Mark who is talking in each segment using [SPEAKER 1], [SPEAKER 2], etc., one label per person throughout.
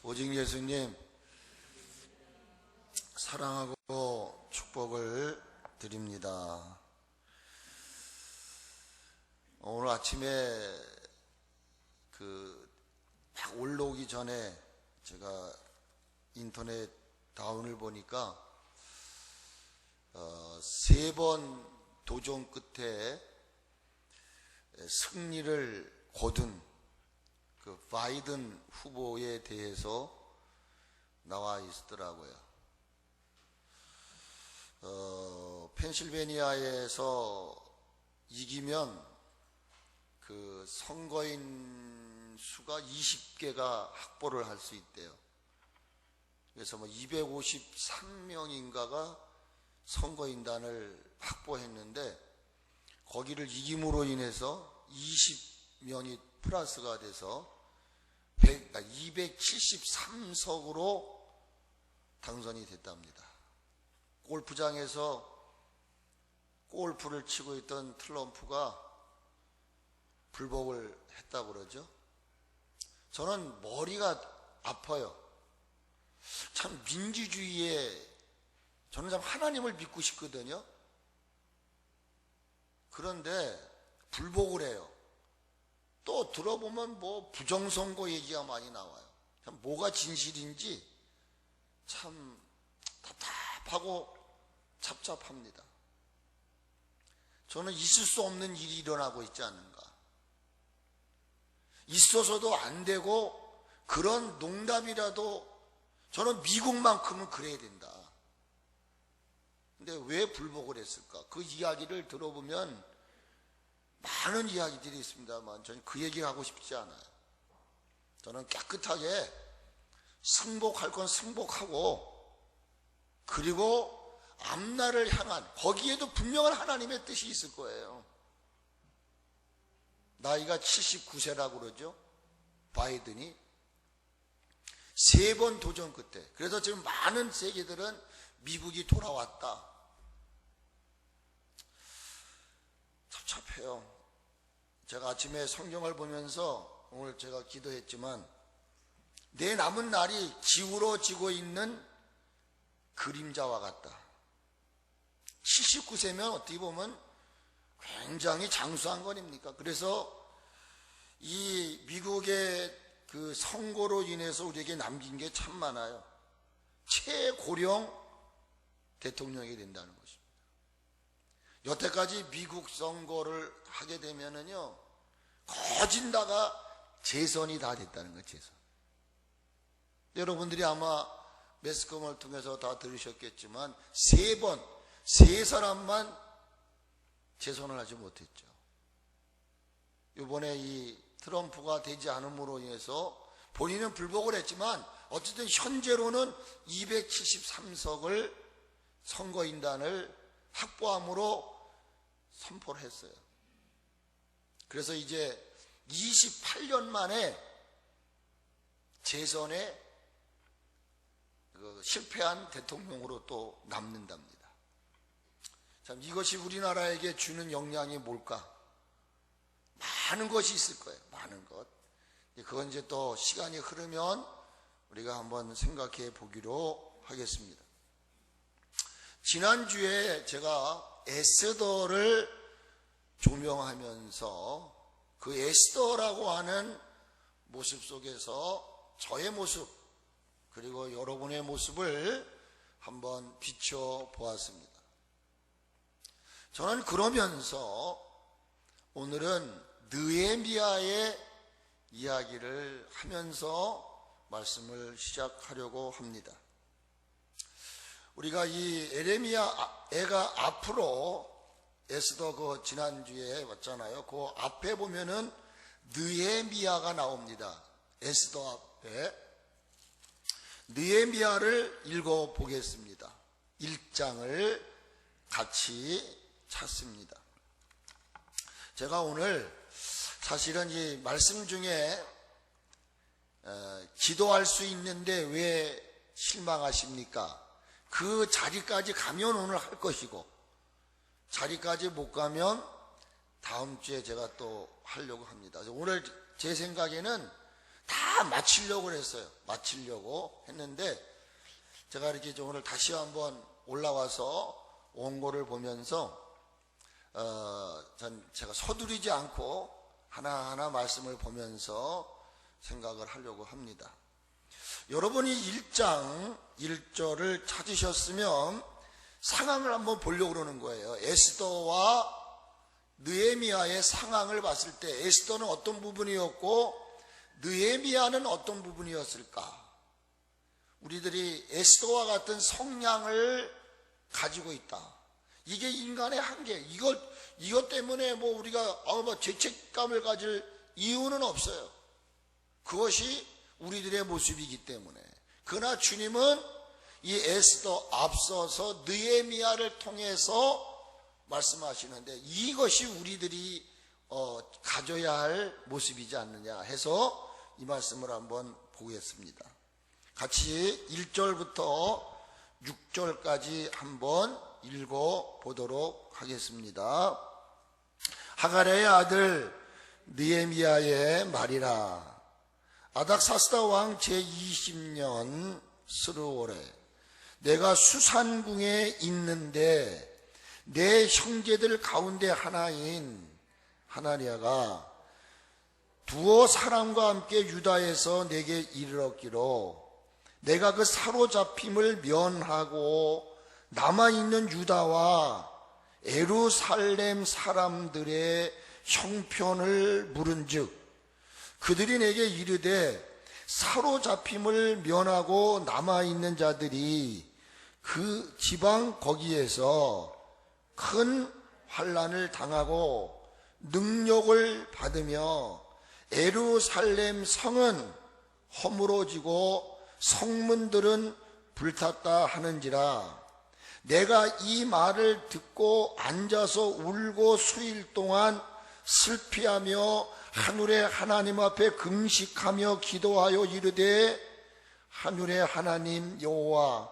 [SPEAKER 1] 오직 예수님 사랑하고 축복을 드립니다. 오늘 아침에 막 올라오기 전에 제가 인터넷 다운을 보니까 3번 도전 끝에 승리를 거둔 그 바이든 후보에 대해서 나와 있더라고요. 펜실베니아에서 이기면 그 선거인 수가 20개가 확보를 할 수 있대요. 그래서 253명인가가 선거인단을 확보했는데 거기를 이김으로 인해서 20명이 플러스가 돼서 273석으로 당선이 됐답니다. 골프장에서 골프를 치고 있던 트럼프가 불복을 했다고 그러죠. 저는 머리가 아파요. 참 민주주의에 저는 참 하나님을 믿고 싶거든요. 그런데 불복을 해요. 또 들어보면 부정선거 얘기가 많이 나와요. 참 뭐가 진실인지 참 답답하고 잡잡합니다. 저는 있을 수 없는 일이 일어나고 있지 않는가. 있어서도 안 되고 그런 농담이라도 저는 미국만큼은 그래야 된다. 근데 왜 불복을 했을까? 그 이야기를 들어보면 많은 이야기들이 있습니다만 저는 그 얘기 하고 싶지 않아요. 저는 깨끗하게 승복할 건 승복하고 그리고 앞날을 향한 거기에도 분명한 하나님의 뜻이 있을 거예요. 나이가 79세라고 그러죠. 바이든이 3번 도전 끝에. 그래서 지금 많은 세계들은 미국이 돌아왔다. 답답해요. 제가 아침에 성경을 보면서 오늘 제가 기도했지만 내 남은 날이 기울어지고 있는 그림자와 같다. 79세면 어떻게 보면 굉장히 장수한 거입니까? 그래서 이 미국의 그 선거로 인해서 우리에게 남긴 게 참 많아요. 최고령 대통령이 된다는 것입니다. 여태까지 미국 선거를 하게 되면은요, 거진다가 재선이 다 됐다는 거예요, 재선. 여러분들이 아마 매스컴을 통해서 다 들으셨겠지만, 3사람만 재선을 하지 못했죠. 이번에 이 트럼프가 되지 않음으로 인해서 본인은 불복을 했지만, 어쨌든 현재로는 273석을 선거인단을 확보함으로 선포를 했어요. 그래서 이제 28년 만에 재선에 실패한 대통령으로 또 남는답니다. 참 이것이 우리나라에게 주는 영향이 뭘까? 많은 것이 있을 거예요. 많은 것. 그건 이제 또 시간이 흐르면 우리가 한번 생각해 보기로 하겠습니다. 지난주에 제가 에스더를 조명하면서 그 에스더라고 하는 모습 속에서 저의 모습 그리고 여러분의 모습을 한번 비춰 보았습니다. 저는 그러면서 오늘은 느헤미야의 이야기를 하면서 말씀을 시작하려고 합니다. 우리가 이 에레미야가 앞으로 에스더 지난주에 왔잖아요. 그 앞에 보면은 느헤미야가 나옵니다. 에스더 앞에. 느헤미야를 읽어보겠습니다. 1장을 같이 찾습니다. 제가 오늘 사실은 이 말씀 중에 기도할 수 있는데 왜 실망하십니까? 그 자리까지 가면 오늘 할 것이고 자리까지 못 가면 다음 주에 제가 또 하려고 합니다. 오늘 제 생각에는 다 다 마치려고 했어요. 마치려고 했는데 제가 이렇게 오늘 다시 한번 올라와서 원고를 보면서 제가 서두르지 않고 하나하나 말씀을 보면서 생각을 하려고 합니다. 여러분이 1장 1절을 찾으셨으면 상황을 한번 보려고 그러는 거예요. 에스더와 느헤미야의 상황을 봤을 때 에스더는 어떤 부분이었고 느헤미야는 어떤 부분이었을까? 우리들이 에스더와 같은 성향을 가지고 있다. 이게 인간의 한계. 이것 때문에 우리가 죄책감을 가질 이유는 없어요. 그것이 우리들의 모습이기 때문에. 그러나 주님은 이 에스더 앞서서 느헤미야를 통해서 말씀하시는데 이것이 우리들이 가져야 할 모습이지 않느냐 해서 이 말씀을 한번 보겠습니다. 같이 1절부터 6절까지 한번 읽어보도록 하겠습니다. 하갈의 아들 느헤미야의 말이라. 아닥사스다 왕 제20년 스르월에 내가 수산궁에 있는데 내 형제들 가운데 하나인 하나니아가 두어 사람과 함께 유다에서 내게 이르렀기로 내가 그 사로잡힘을 면하고 남아있는 유다와 예루살렘 사람들의 형편을 물은즉 그들이 내게 이르되 사로잡힘을 면하고 남아있는 자들이 그 지방 거기에서 큰 환난을 당하고 능력을 받으며 예루살렘 성은 허물어지고 성문들은 불탔다 하는지라. 내가 이 말을 듣고 앉아서 울고 수일 동안 슬피하며 하늘의 하나님 앞에 금식하며 기도하여 이르되 하늘의 하나님 여호와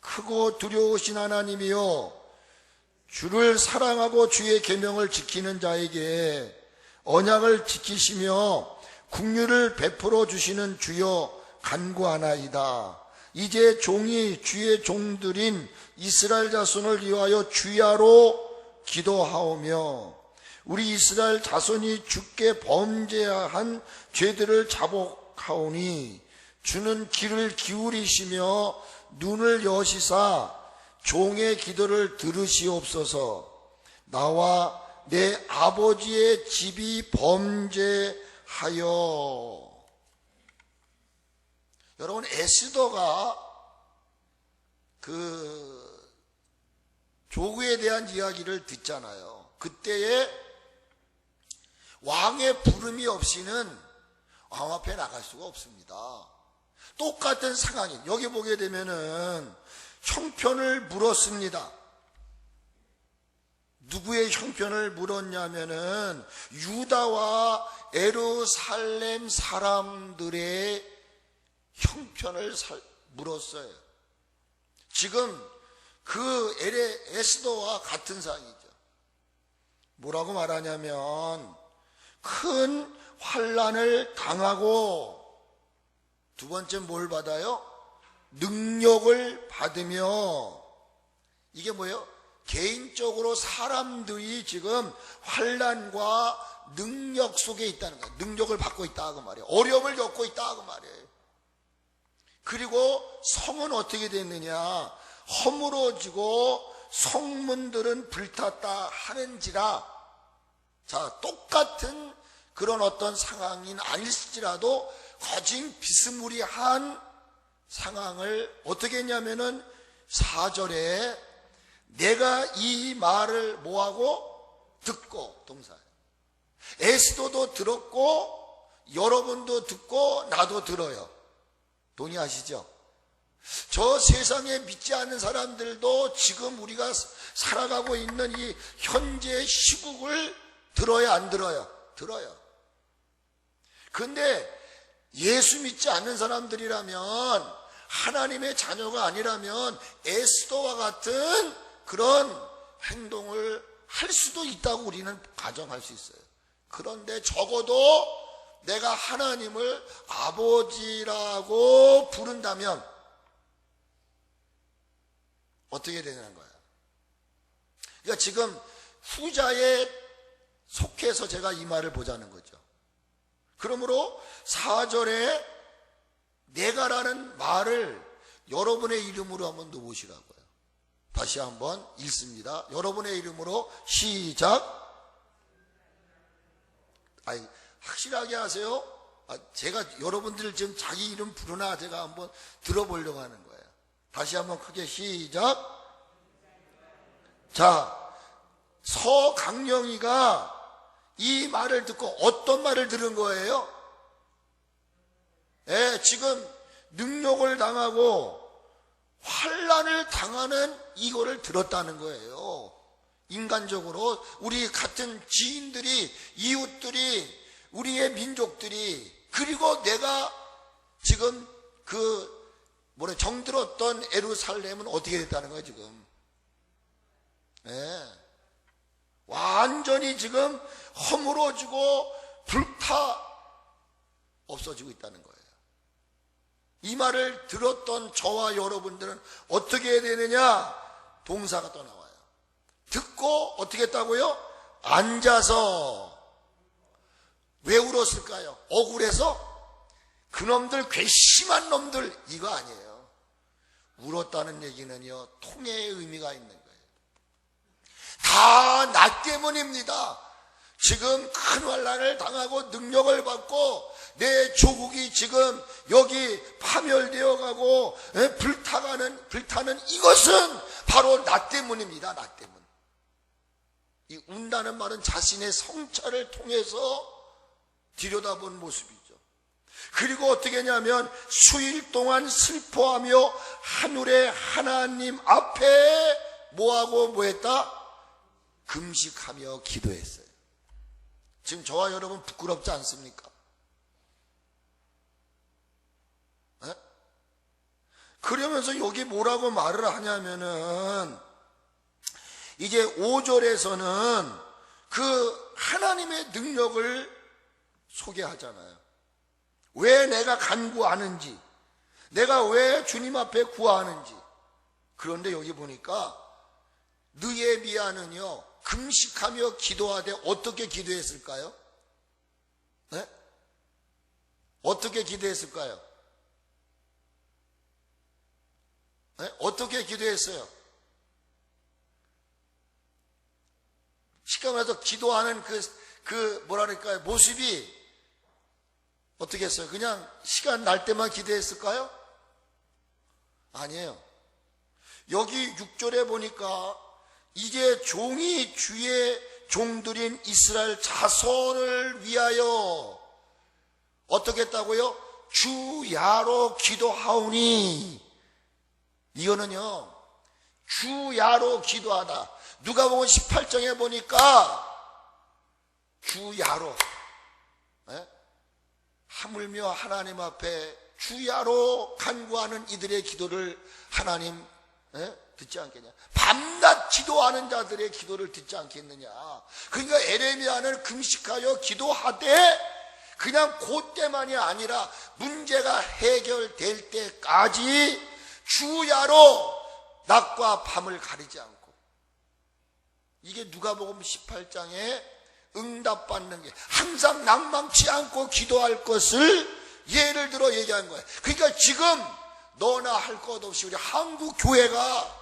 [SPEAKER 1] 크고 두려우신 하나님이여 주를 사랑하고 주의 계명을 지키는 자에게 언약을 지키시며 긍휼을 베풀어 주시는 주여 간구하나이다. 이제 종이 주의 종들인 이스라엘 자손을 위하여 주야로 기도하오며 우리 이스라엘 자손이 주께 범죄한 죄들을 자복하오니 주는 귀를 기울이시며 눈을 여시사 종의 기도를 들으시옵소서. 나와 내 아버지의 집이 범죄하여. 여러분, 에스더가 그 조구에 대한 이야기를 듣잖아요. 그때에 왕의 부름이 없이는 왕 앞에 나갈 수가 없습니다. 똑같은 상황이 여기 보게 되면은 형편을 물었습니다. 누구의 형편을 물었냐면은 유다와 예루살렘 사람들의 형편을 물었어요. 지금 그 에스더와 같은 상황이죠. 뭐라고 말하냐면 큰 환난을 당하고 두 번째 뭘 받아요? 능력을 받으며. 이게 뭐예요? 개인적으로 사람들이 지금 환난과 능력 속에 있다는 거예요. 능력을 받고 있다 그 말이에요. 어려움을 겪고 있다 그 말이에요. 그리고 성은 어떻게 됐느냐? 허물어지고 성문들은 불탔다 하는지라. 자, 똑같은 그런 어떤 상황인 아닐지라도 거진 비스무리한 상황을 어떻게 했냐면은 4절에 내가 이 말을 뭐하고 듣고 동사예요. 에스더도 들었고 여러분도 듣고 나도 들어요. 동의하시죠? 저 세상에 믿지 않는 사람들도 지금 우리가 살아가고 있는 이 현재 시국을 들어야 안 들어요? 들어요. 근데 예수 믿지 않는 사람들이라면, 하나님의 자녀가 아니라면 에스더와 같은 그런 행동을 할 수도 있다고 우리는 가정할 수 있어요. 그런데 적어도 내가 하나님을 아버지라고 부른다면 어떻게 되는 거야? 그러니까 지금 후자에 속해서 제가 이 말을 보자는 거죠. 그러므로 4절에 내가라는 말을 여러분의 이름으로 한번 넣으시라고요. 다시 한번 읽습니다. 여러분의 이름으로 시작. 확실하게 하세요. 제가 여러분들 지금 자기 이름 부르나 제가 한번 들어보려고 하는 거예요. 다시 한번 크게 시작. 자, 서강령이가 이 말을 듣고 어떤 말을 들은 거예요? 지금 능욕을 당하고 환난을 당하는 이거를 들었다는 거예요. 인간적으로 우리 같은 지인들이, 이웃들이, 우리의 민족들이, 그리고 내가 지금 정들었던 예루살렘은 어떻게 됐다는 거예요, 지금? 완전히 지금 허물어지고 불타 없어지고 있다는 거예요. 이 말을 들었던 저와 여러분들은 어떻게 해야 되느냐? 동사가 또 나와요. 듣고 어떻게 했다고요? 앉아서. 왜 울었을까요? 억울해서? 그놈들, 괘씸한 놈들, 이거 아니에요. 울었다는 얘기는요, 통해의 의미가 있는 거예요. 다 나 때문입니다. 지금 큰 환난을 당하고 능력을 받고 내 조국이 지금 여기 파멸되어 가고 불타는 이것은 바로 나 때문입니다. 나 때문. 이 운다는 말은 자신의 성찰을 통해서 들여다본 모습이죠. 그리고 어떻게 했냐면 수일 동안 슬퍼하며 하늘의 하나님 앞에 뭐하고 뭐했다? 금식하며 기도했어요. 지금 저와 여러분 부끄럽지 않습니까? 그러면서 여기 뭐라고 말을 하냐면은 이제 5절에서는 그 하나님의 능력을 소개하잖아요. 왜 내가 간구하는지, 내가 왜 주님 앞에 구하는지. 그런데 여기 보니까 느헤미야는요, 금식하며 기도하되 어떻게 기도했을까요? 어떻게 기도했을까요? 어떻게 기도했어요? 쉽게 말해서 기도하는 뭐랄까요, 모습이 어떻게 했어요? 그냥 시간 날 때만 기도했을까요? 아니에요. 여기 6절에 보니까 이제 종이 주의 종들인 이스라엘 자손을 위하여 어떻게 했다고요? 주야로 기도하오니. 이거는요, 주야로 기도하다. 누가복음 18장에 보니까 주야로, 하물며 하나님 앞에 주야로 간구하는 이들의 기도를 하나님 듣지 않겠냐? 밤낮 기도하는 자들의 기도를 듣지 않겠느냐? 그러니까 에레미야는 금식하여 기도하되 그냥 그때만이 아니라 문제가 해결될 때까지 주야로 낮과 밤을 가리지 않고, 이게 누가복음 18장에 응답받는 게 항상 낭망치 않고 기도할 것을 예를 들어 얘기한 거예요. 그러니까 지금 너나 할 것 없이 우리 한국 교회가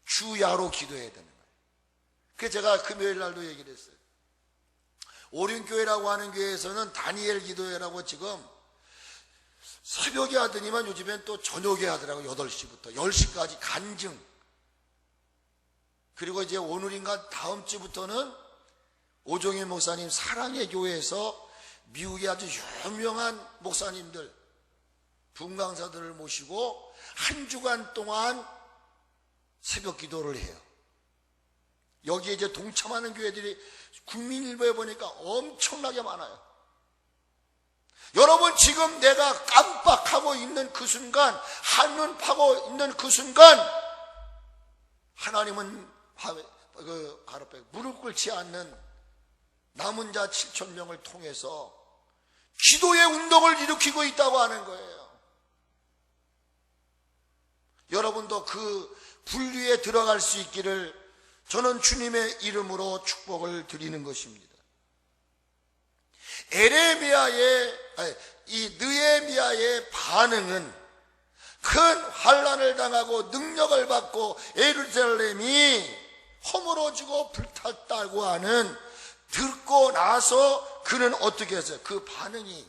[SPEAKER 1] 주야로 기도해야 되는 거예요. 그래서 제가 금요일 날도 얘기를 했어요. 오륜교회라고 하는 교회에서는 다니엘 기도회라고 지금 새벽에 하더니만 요즘엔 또 저녁에 하더라고요. 8시부터 10시까지 간증. 그리고 이제 오늘인가 다음 주부터는 오종일 목사님 사랑의 교회에서 미국의 아주 유명한 목사님들, 분강사들을 모시고 한 주간 동안 새벽 기도를 해요. 여기에 이제 동참하는 교회들이 국민일보에 보니까 엄청나게 많아요. 여러분, 지금 내가 깜빡하고 있는 그 순간, 한눈 파고 있는 그 순간, 하나님은 무릎 꿇지 않는 남은 자 7,000명을 통해서 기도의 운동을 일으키고 있다고 하는 거예요. 여러분도 그 분류에 들어갈 수 있기를 저는 주님의 이름으로 축복을 드리는 것입니다. 느헤미야의 반응은 큰 환난을 당하고 능력을 받고 예루살렘이 허물어지고 불탔다고 하는 듣고 나서 그는 어떻게 했어요? 그 반응이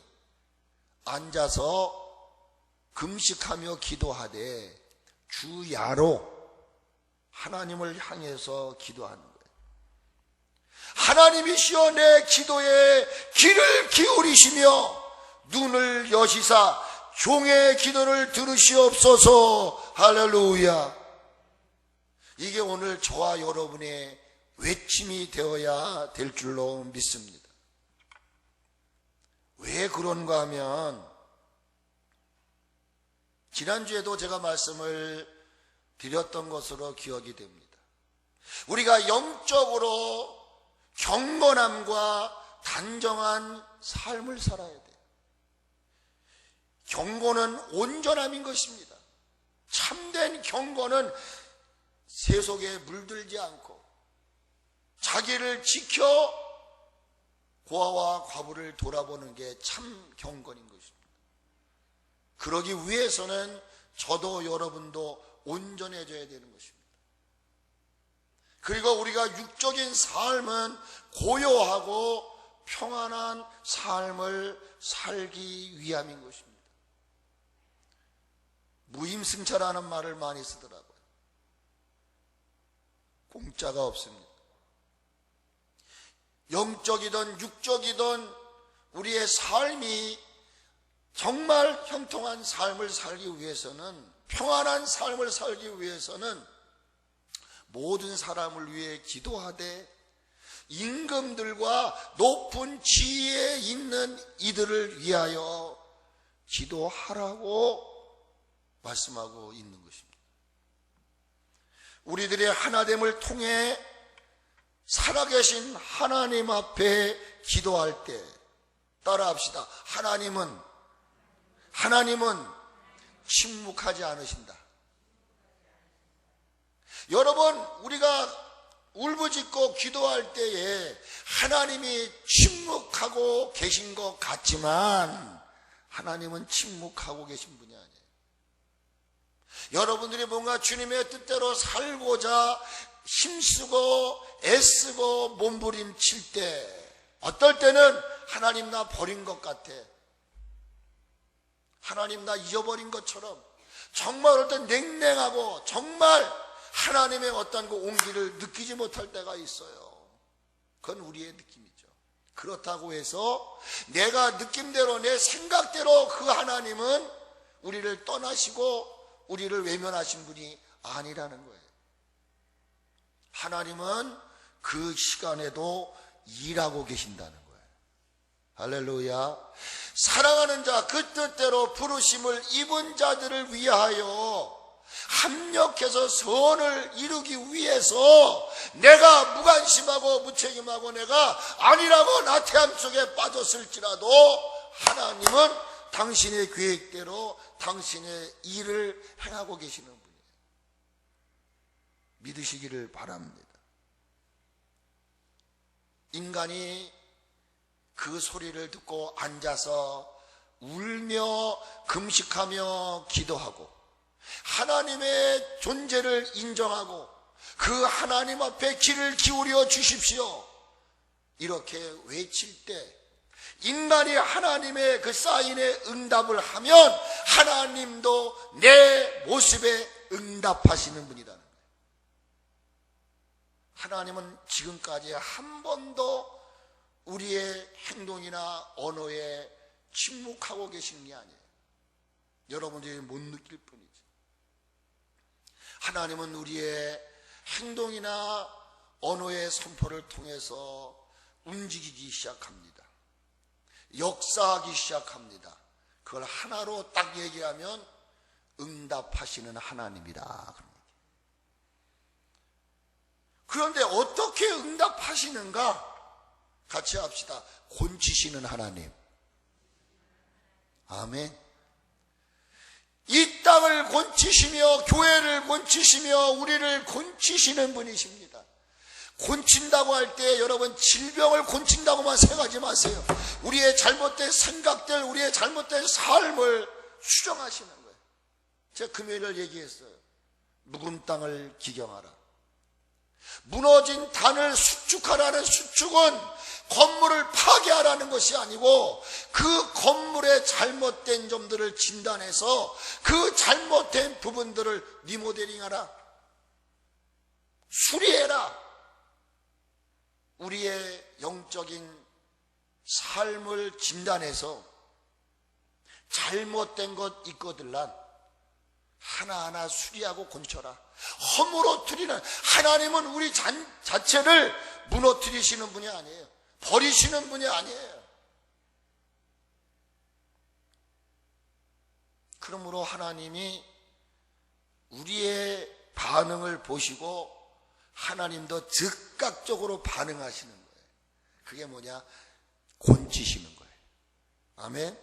[SPEAKER 1] 앉아서 금식하며 기도하되 주야로 하나님을 향해서 기도하는 거예요. 하나님이시여 내 기도에 귀를 기울이시며 눈을 여시사 종의 기도를 들으시옵소서. 할렐루야. 이게 오늘 저와 여러분의 외침이 되어야 될 줄로 믿습니다. 왜 그런가 하면 지난주에도 제가 말씀을 드렸던 것으로 기억이 됩니다. 우리가 영적으로 경건함과 단정한 삶을 살아야 돼요. 경건은 온전함인 것입니다. 참된 경건은 세속에 물들지 않고 자기를 지켜 고아와 과부를 돌아보는 게 참 경건인 것입니다. 그러기 위해서는 저도 여러분도 온전해져야 되는 것입니다. 그리고 우리가 육적인 삶은 고요하고 평안한 삶을 살기 위함인 것입니다. 무임승차라는 말을 많이 쓰더라고요. 공짜가 없습니다. 영적이든 육적이든 우리의 삶이 정말 형통한 삶을 살기 위해서는, 평안한 삶을 살기 위해서는 모든 사람을 위해 기도하되 임금들과 높은 지위에 있는 이들을 위하여 기도하라고 말씀하고 있는 것입니다. 우리들의 하나됨을 통해 살아계신 하나님 앞에 기도할 때 따라합시다. 하나님은 침묵하지 않으신다. 여러분, 우리가 울부짖고 기도할 때에 하나님이 침묵하고 계신 것 같지만 하나님은 침묵하고 계신 분이 아니에요. 여러분들이 뭔가 주님의 뜻대로 살고자 힘쓰고 애쓰고 몸부림칠 때 어떨 때는 하나님 나 버린 것 같아, 하나님 나 잊어버린 것처럼 정말 어떤 냉랭하고 정말 하나님의 어떤 그 온기를 느끼지 못할 때가 있어요. 그건 우리의 느낌이죠. 그렇다고 해서 내가 느낌대로 내 생각대로 그 하나님은 우리를 떠나시고 우리를 외면하신 분이 아니라는 거예요. 하나님은 그 시간에도 일하고 계신다는 거예요. 할렐루야. 사랑하는 자, 그 뜻대로 부르심을 입은 자들을 위하여 합력해서 선을 이루기 위해서 내가 무관심하고 무책임하고 내가 아니라고 나태함 속에 빠졌을지라도 하나님은 당신의 계획대로 당신의 일을 행하고 계시는 분이에요. 믿으시기를 바랍니다. 인간이 그 소리를 듣고 앉아서 울며 금식하며 기도하고 하나님의 존재를 인정하고 그 하나님 앞에 귀를 기울여 주십시오, 이렇게 외칠 때 인간이 하나님의 그 사인에 응답을 하면 하나님도 내 모습에 응답하시는 분이라는 거예요. 하나님은 지금까지 한 번도 우리의 행동이나 언어에 침묵하고 계신 게 아니에요. 여러분들이 못 느낄 뿐이죠. 하나님은 우리의 행동이나 언어의 선포를 통해서 움직이기 시작합니다. 역사하기 시작합니다. 그걸 하나로 딱 얘기하면 응답하시는 하나님이다. 그런데 어떻게 응답하시는가? 같이 합시다. 곤치시는 하나님. 아멘. 이 땅을 곤치시며 교회를 곤치시며 우리를 곤치시는 분이십니다. 곤친다고 할 때 여러분 질병을 곤친다고만 생각하지 마세요. 우리의 잘못된 생각들, 우리의 잘못된 삶을 수정하시는 거예요. 제가 금요일을 얘기했어요. 묵은 땅을 기경하라. 무너진 단을 수축하라는 수축은 건물을 파괴하라는 것이 아니고 그 건물의 잘못된 점들을 진단해서 그 잘못된 부분들을 리모델링하라. 수리해라. 우리의 영적인 삶을 진단해서 잘못된 것 있거들란 하나하나 수리하고 곤쳐라. 허물어뜨리는 하나님은 우리 자체를 무너뜨리시는 분이 아니에요. 버리시는 분이 아니에요. 그러므로 하나님이 우리의 반응을 보시고 하나님도 즉각적으로 반응하시는 거예요. 그게 뭐냐? 곤치시는 거예요. 아멘.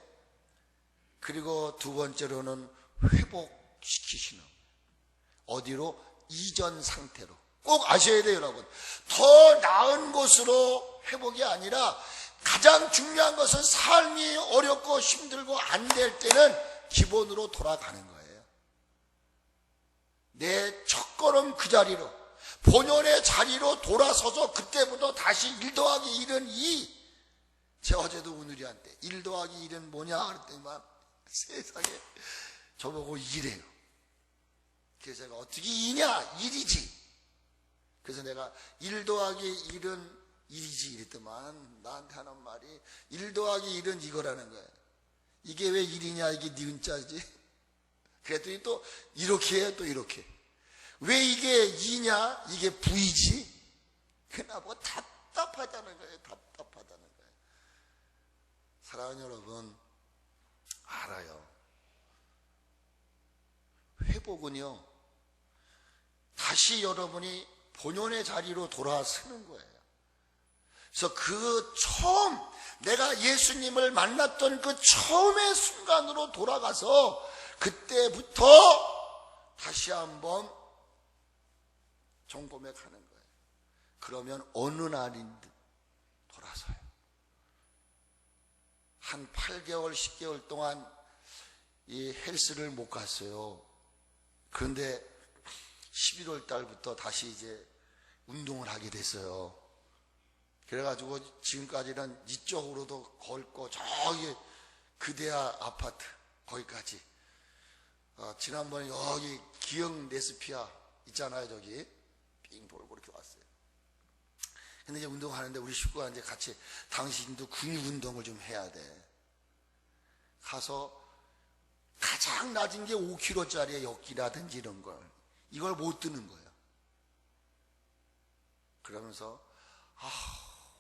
[SPEAKER 1] 그리고 두 번째로는 회복시키시는 거예요. 어디로? 이전 상태로. 꼭 아셔야 돼요, 여러분. 더 나은 곳으로 회복이 아니라 가장 중요한 것은 삶이 어렵고 힘들고 안 될 때는 기본으로 돌아가는 거예요. 내 첫걸음 그 자리로, 본연의 자리로 돌아서서 그때부터 다시 1 더하기 1은 2. 제가 어제도 오늘이한테 1 더하기 1은 뭐냐 그랬더니만 세상에 저보고 2래요. 그래서 제가 어떻게 2냐? 1이지. 그래서 내가 1 더하기 1은 1이지 이랬더만 나한테 하는 말이 1 더하기 1은 이거라는 거야. 이게 왜 1이냐? 이게 니은자지. 그랬더니 또 이렇게 해요. 또 이렇게. 왜 이게 2냐? 이게 V지. 그나 뭐 답답하다는 거예요. 답답하다는 거예요. 사랑하는 여러분, 알아요. 회복은요, 다시 여러분이 본연의 자리로 돌아서는 거예요. 그래서 그 처음 내가 예수님을 만났던 그 처음의 순간으로 돌아가서 그때부터 다시 한번 정고백하는 거예요. 그러면 어느 날인 듯 돌아서요. 한 8개월, 10개월 동안 이 헬스를 못 갔어요. 그런데 11월 달부터 다시 이제 운동을 하게 됐어요. 그래가지고 지금까지는 이쪽으로도 걸고 저기 그대야 아파트 거기까지. 지난번에 여기 기영 네스피아 있잖아요. 저기 빙 돌고 이렇게 왔어요. 근데 이제 운동하는데 우리 식구가 이제 같이 당신도 근육 운동을 좀 해야 돼. 가서 가장 낮은 게 5kg짜리의 역기라든지 이런 걸, 이걸 못 드는 거예요. 그러면서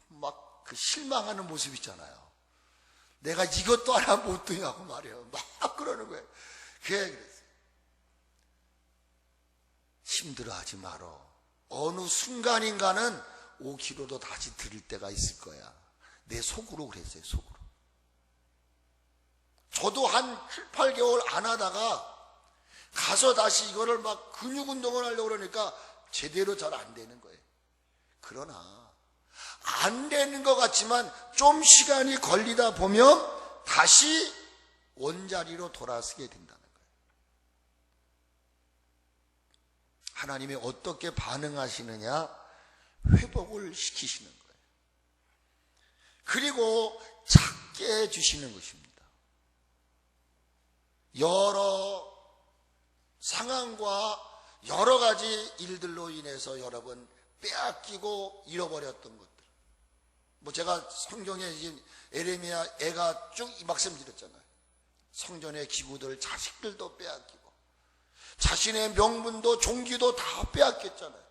[SPEAKER 1] 막 그 실망하는 모습 있잖아요. 내가 이것도 하나 못 드냐고 말이에요. 막 그러는 거예요. 그랬어요. 힘들어하지 말어. 어느 순간인가는 5kg도 다시 들을 때가 있을 거야. 내 속으로 그랬어요. 속으로. 저도 한 7, 8개월 안 하다가 가서 다시 이거를 막 근육 운동을 하려고 그러니까 제대로 잘 안 되는 거예요. 그러나 안 되는 것 같지만 좀 시간이 걸리다 보면 다시 원자리로 돌아서게 된다는 거예요. 하나님이 어떻게 반응하시느냐? 회복을 시키시는 거예요. 그리고 찾게 해주시는 것입니다. 여러 상황과 여러 가지 일들로 인해서 여러분 빼앗기고 잃어버렸던 것들. 뭐 제가 성경에 지금 에레미야 애가 쭉 말씀드렸잖아요. 성전의 기구들, 자식들도 빼앗기고 자신의 명분도 종기도 다 빼앗겼잖아요.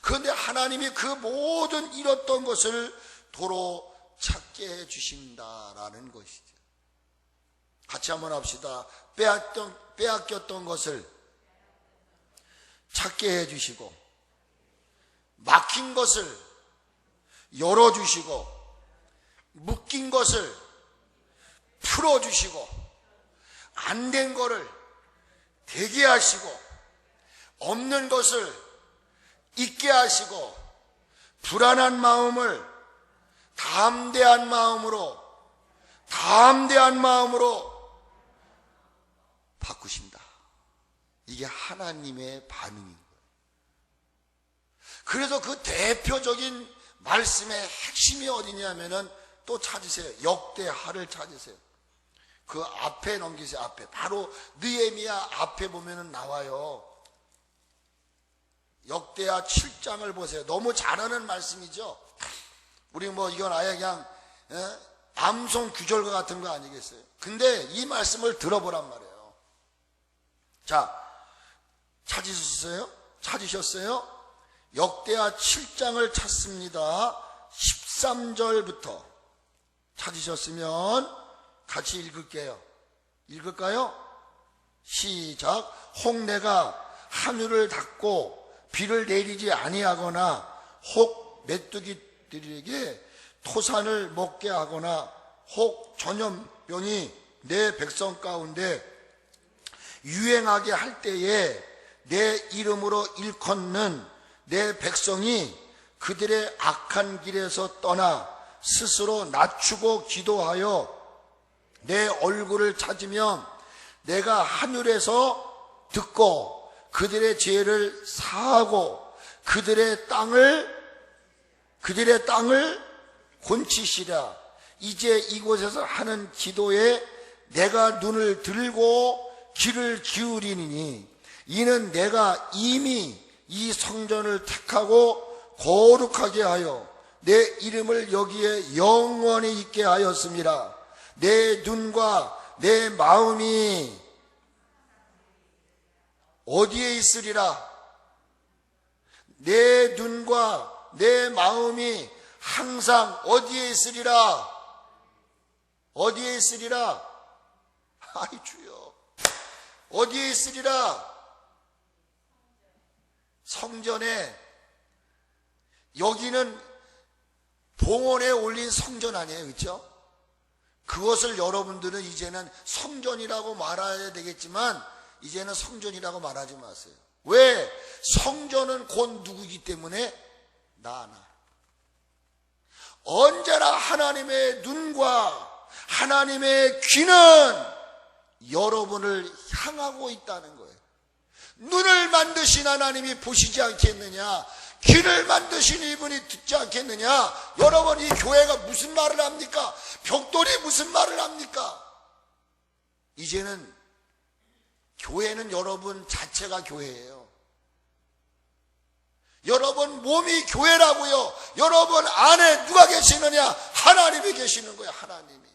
[SPEAKER 1] 그런데 하나님이 그 모든 잃었던 것을 도로 찾게 해주신다라는 것이죠. 같이 한번 합시다. 빼앗겼던 것을 찾게 해주시고, 막힌 것을 열어주시고, 묶인 것을 풀어주시고, 안 된 거를 되게 하시고 없는 것을 있게 하시고 불안한 마음을 담대한 마음으로 바꾸신다. 이게 하나님의 반응인 거예요. 그래서 그 대표적인 말씀의 핵심이 어디냐면은 또 찾으세요. 역대하를 찾으세요. 그 앞에 넘기세요. 앞에 바로 느헤미야 앞에 보면은 나와요. 역대하 7장을 보세요. 너무 잘하는 말씀이죠. 우리 뭐 이건 아예 그냥 암송 구절과 같은 거 아니겠어요? 근데 이 말씀을 들어보란 말이에요. 자, 찾으셨어요? 역대하 7장을 찾습니다. 13절부터 찾으셨으면 같이 읽을게요. 읽을까요? 시작. 혹 내가 하늘을 닫고 비를 내리지 아니하거나 혹 메뚜기들에게 토산을 먹게 하거나 혹 전염병이 내 백성 가운데 유행하게 할 때에 내 이름으로 일컫는 내 백성이 그들의 악한 길에서 떠나 스스로 낮추고 기도하여 내 얼굴을 찾으면 내가 하늘에서 듣고 그들의 죄를 사하고 그들의 땅을 곤치시라. 이제 이곳에서 하는 기도에 내가 눈을 들고 귀를 기울이니 이는 내가 이미 이 성전을 택하고 거룩하게 하여 내 이름을 여기에 영원히 있게 하였습니다. 내 눈과 내 마음이 어디에 있으리라? 내 눈과 내 마음이 항상 어디에 있으리라? 어디에 있으리라? 아이 주여, 어디에 있으리라? 성전에. 여기는 봉헌에 올린 성전 아니에요, 그렇죠? 그것을 여러분들은 이제는 성전이라고 말해야 되겠지만 이제는 성전이라고 말하지 마세요. 왜? 성전은 곧 누구이기 때문에 나. 언제나 하나님의 눈과 하나님의 귀는 여러분을 향하고 있다는 거예요. 눈을 만드신 하나님이 보시지 않겠느냐? 귀를 만드신 이분이 듣지 않겠느냐? 여러분, 이 교회가 무슨 말을 합니까? 벽돌이 무슨 말을 합니까? 이제는 교회는 여러분 자체가 교회예요. 여러분 몸이 교회라고요. 여러분 안에 누가 계시느냐? 하나님이 계시는 거예요. 하나님이.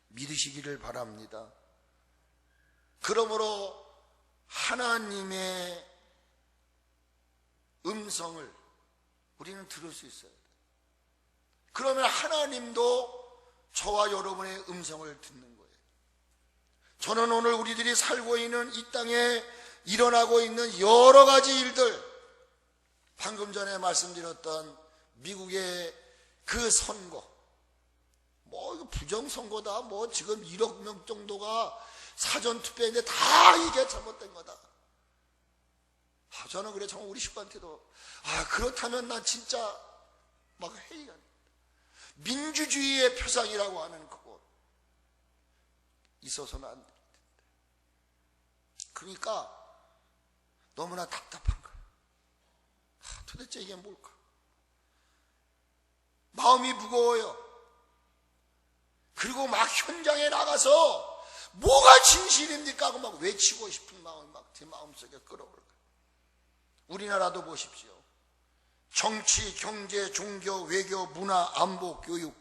[SPEAKER 1] 믿으시기를 바랍니다. 그러므로 하나님의 음성을 우리는 들을 수 있어야 돼요. 그러면 하나님도 저와 여러분의 음성을 듣는 거예요. 저는 오늘 우리들이 살고 있는 이 땅에 일어나고 있는 여러 가지 일들, 방금 전에 말씀드렸던 미국의 그 선거, 뭐 이거 부정선거다, 뭐 지금 1억 명 정도가 사전투표인데 다 이게 잘못된 거다. 저는 그래, 정말 우리 식구한테도 그렇다면 나 진짜 막 회의가 납니다. 민주주의의 표상이라고 하는 그곳 있어서는 안 됩니다. 그러니까 너무나 답답한 거예요. 도대체 이게 뭘까? 마음이 무거워요. 그리고 막 현장에 나가서 뭐가 진실입니까 하고 막 외치고 싶은 마음이 막 제 마음속에 끌어올까요? 우리나라도 보십시오. 정치, 경제, 종교, 외교, 문화, 안보, 교육,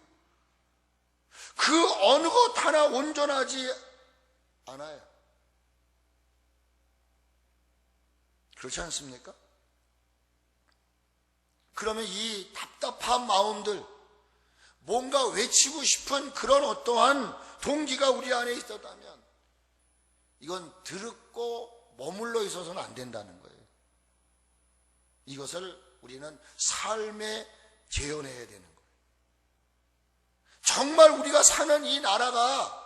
[SPEAKER 1] 그 어느 것 하나 온전하지 않아요. 그렇지 않습니까? 그러면 이 답답한 마음들, 뭔가 외치고 싶은 그런 어떠한 동기가 우리 안에 있었다면 이건 들었고 머물러 있어서는 안 된다는 거예요. 이것을 우리는 삶에 재현해야 되는 거예요. 정말 우리가 사는 이 나라가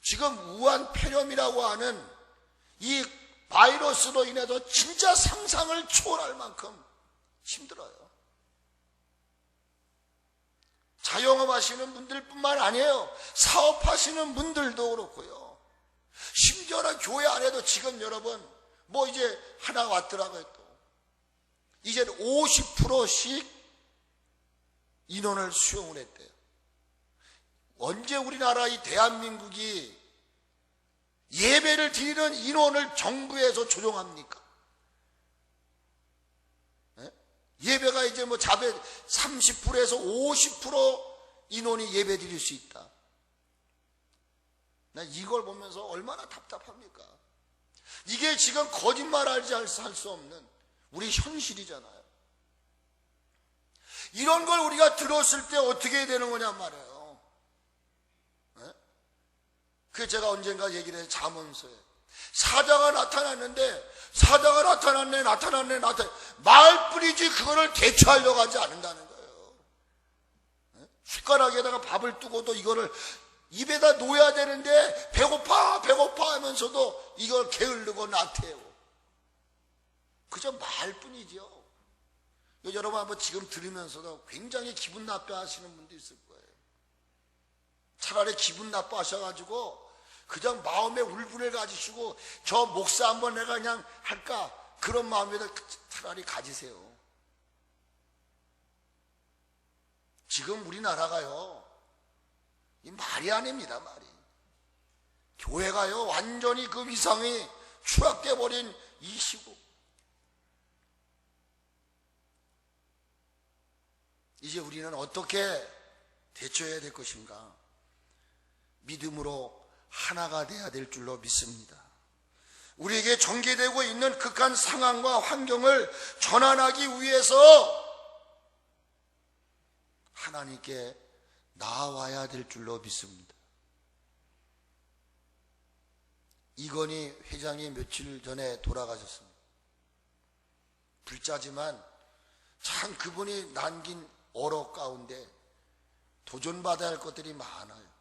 [SPEAKER 1] 지금 우한 폐렴이라고 하는 이 바이러스로 인해서 진짜 상상을 초월할 만큼 힘들어요. 자영업 하시는 분들뿐만 아니에요. 사업하시는 분들도 그렇고요. 심지어는 교회 안에도 지금 여러분 뭐 이제 하나 왔더라고요. 또 이제는 50%씩 인원을 수용을 했대요. 언제 우리나라 이 대한민국이 예배를 드리는 인원을 정부에서 조정합니까? 예배가 이제 뭐 자배 30%에서 50% 인원이 예배 드릴 수 있다. 나 이걸 보면서 얼마나 답답합니까? 이게 지금 거짓말하지 할 수 없는 우리 현실이잖아요. 이런 걸 우리가 들었을 때 어떻게 해야 되는 거냐 말이에요. 그 제가 언젠가 얘기를 해요. 잠언서에 사자가 나타났는데 사자가 나타났네 말뿐이지 그거를 대처하려고 하지 않는다는 거예요. 숟가락에다가 밥을 두고도 이거를 입에다 놓아야 되는데 배고파 하면서도 이걸 게으르고 나태하고 그저 말뿐이죠. 여러분 한번 지금 들으면서도 굉장히 기분 나빠하시는 분도 있을 거예요. 차라리 기분 나빠하셔가지고 그냥 마음에 울분을 가지시고 저 목사 한번 내가 그냥 할까 그런 마음에다 차라리 가지세요. 지금 우리나라가요 이 말이 아닙니다. 말이 교회가요 완전히 그 위상이 추락돼 버린 이 시국. 이제 우리는 어떻게 대처해야 될 것인가? 믿음으로 하나가 돼야 될 줄로 믿습니다. 우리에게 전개되고 있는 극한 상황과 환경을 전환하기 위해서 하나님께 나아와야 될 줄로 믿습니다. 이건희 회장이 며칠 전에 돌아가셨습니다. 불자지만 참 그분이 남긴 어록 가운데 도전받아야 할 것들이 많아요.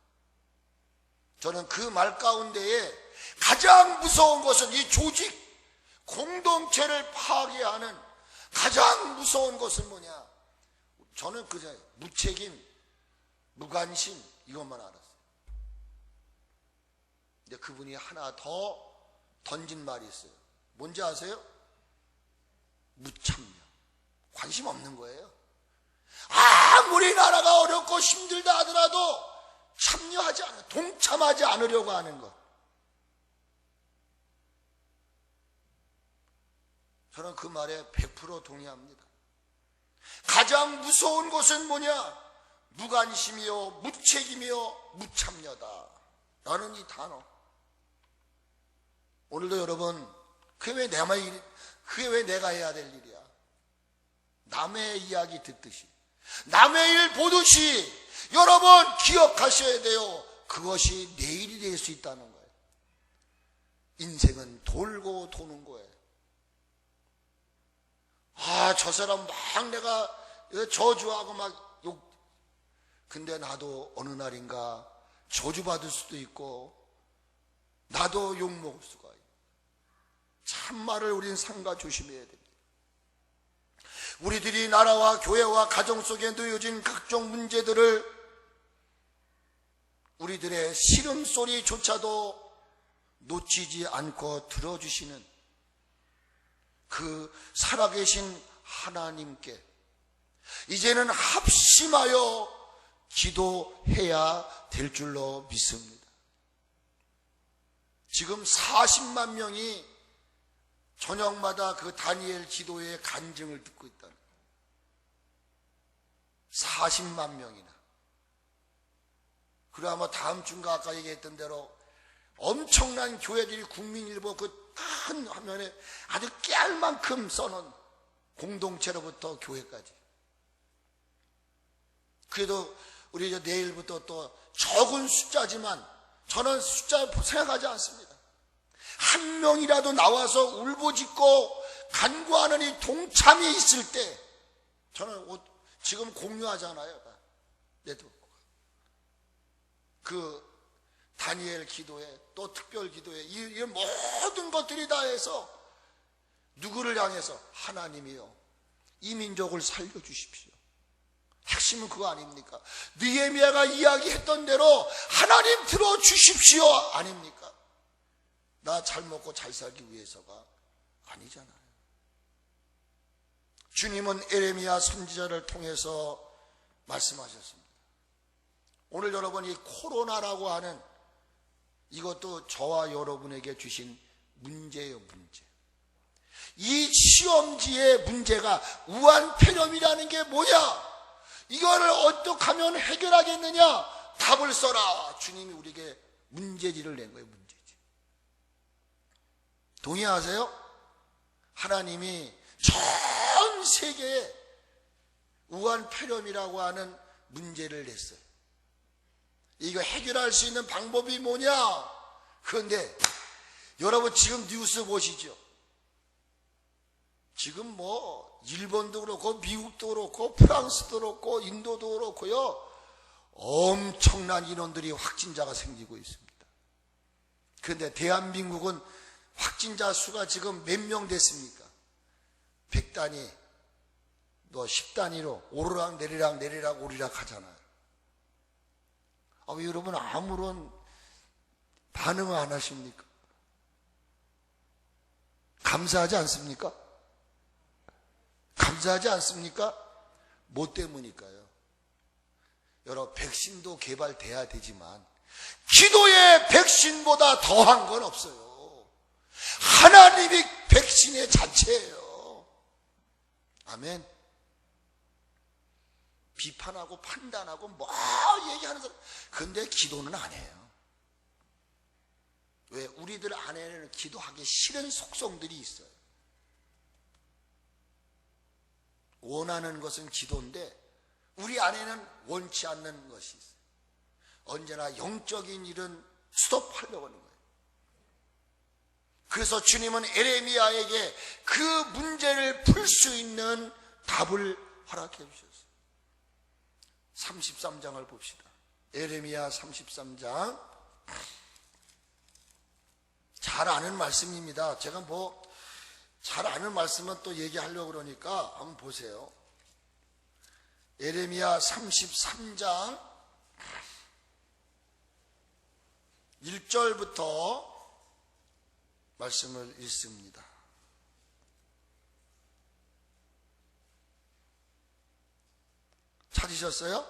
[SPEAKER 1] 저는 그 말 가운데에 가장 무서운 것은 이 조직, 공동체를 파괴하는 가장 무서운 것은 뭐냐? 저는 그저 무책임, 무관심 이것만 알았어요. 근데 그분이 하나 더 던진 말이 있어요. 뭔지 아세요? 무참여. 관심 없는 거예요. 아무리 나라가 어렵고 힘들다 하더라도 참여하지 않아, 동참하지 않으려고 하는 것. 저는 그 말에 100% 동의합니다. 가장 무서운 것은 뭐냐? 무관심이요, 무책임이요, 무참여다 라는 이 단어. 오늘도 여러분 그게 왜 내가 해야 될 일이야? 남의 이야기 듣듯이, 남의 일 보듯이 여러분 기억하셔야 돼요. 그것이 내일이 될 수 있다는 거예요. 인생은 돌고 도는 거예요. 저 사람 막 내가 저주하고 막 욕. 근데 나도 어느 날인가 저주받을 수도 있고 나도 욕먹을 수가 있고. 참말을 우리는 삼가 조심해야 됩니다. 우리들이 나라와 교회와 가정 속에 놓여진 각종 문제들을 우리들의 시름소리조차도 놓치지 않고 들어주시는 그 살아계신 하나님께 이제는 합심하여 기도해야 될 줄로 믿습니다. 지금 40만 명이 저녁마다 그 다니엘 기도의 간증을 듣고 있다는 거예요. 40만 명이나. 그리고 아마 다음 주인가 아까 얘기했던 대로 엄청난 교회들이 국민일보 그 큰 화면에 아주 깨알만큼 써놓은 공동체로부터 교회까지. 그래도 우리 이제 내일부터 또 적은 숫자지만 저는 숫자 생각하지 않습니다. 한 명이라도 나와서 울부짖고 간구하는 이 동참이 있을 때 저는 지금 공유하잖아요. 네트워크가. 그 다니엘 기도에 또 특별 기도에 이 모든 것들이 다 해서 누구를 향해서? 하나님이요, 이 민족을 살려주십시오. 핵심은 그거 아닙니까? 느헤미야가 이야기했던 대로 하나님 들어주십시오 아닙니까? 나 잘 먹고 잘 살기 위해서가 아니잖아요. 주님은 예레미야 선지자를 통해서 말씀하셨습니다. 오늘 여러분, 이 코로나라고 하는 이것도 저와 여러분에게 주신 문제예요, 문제. 이 시험지의 문제가 우한폐렴이라는 게 뭐냐? 이거를 어떻게 하면 해결하겠느냐? 답을 써라. 주님이 우리에게 문제지를 낸 거예요, 문제지. 동의하세요? 하나님이 전 세계에 우한폐렴이라고 하는 문제를 냈어요. 이거 해결할 수 있는 방법이 뭐냐? 그런데 여러분 지금 뉴스 보시죠. 지금 뭐 일본도 그렇고 미국도 그렇고 프랑스도 그렇고 인도도 그렇고요, 엄청난 인원들이 확진자가 생기고 있습니다. 그런데 대한민국은 확진자 수가 지금 몇 명 됐습니까? 100단위, 너 10단위로 오르락 내리락 내리락 오르락 하잖아요. 왜 여러분 아무런 반응을 안 하십니까? 감사하지 않습니까? 감사하지 않습니까? 뭐 때문일까요? 여러분, 백신도 개발돼야 되지만 기도의 백신보다 더한 건 없어요. 하나님이 백신의 자체예요. 아멘. 비판하고 판단하고 뭐 얘기하는 사람, 근데 기도는 안 해요. 왜? 우리들 안에는 기도하기 싫은 속성들이 있어요. 원하는 것은 기도인데 우리 안에는 원치 않는 것이 있어요. 언제나 영적인 일은 스톱하려고 하는 거예요. 그래서 주님은 예레미야에게 그 문제를 풀 수 있는 답을 허락해 주셨어요. 33장을 봅시다. 예레미야 33장. 잘 아는 말씀입니다. 제가 뭐 잘 아는 말씀은 또 얘기하려고 그러니까 한번 보세요. 예레미야 33장 1절부터 말씀을 읽습니다. 찾으셨어요?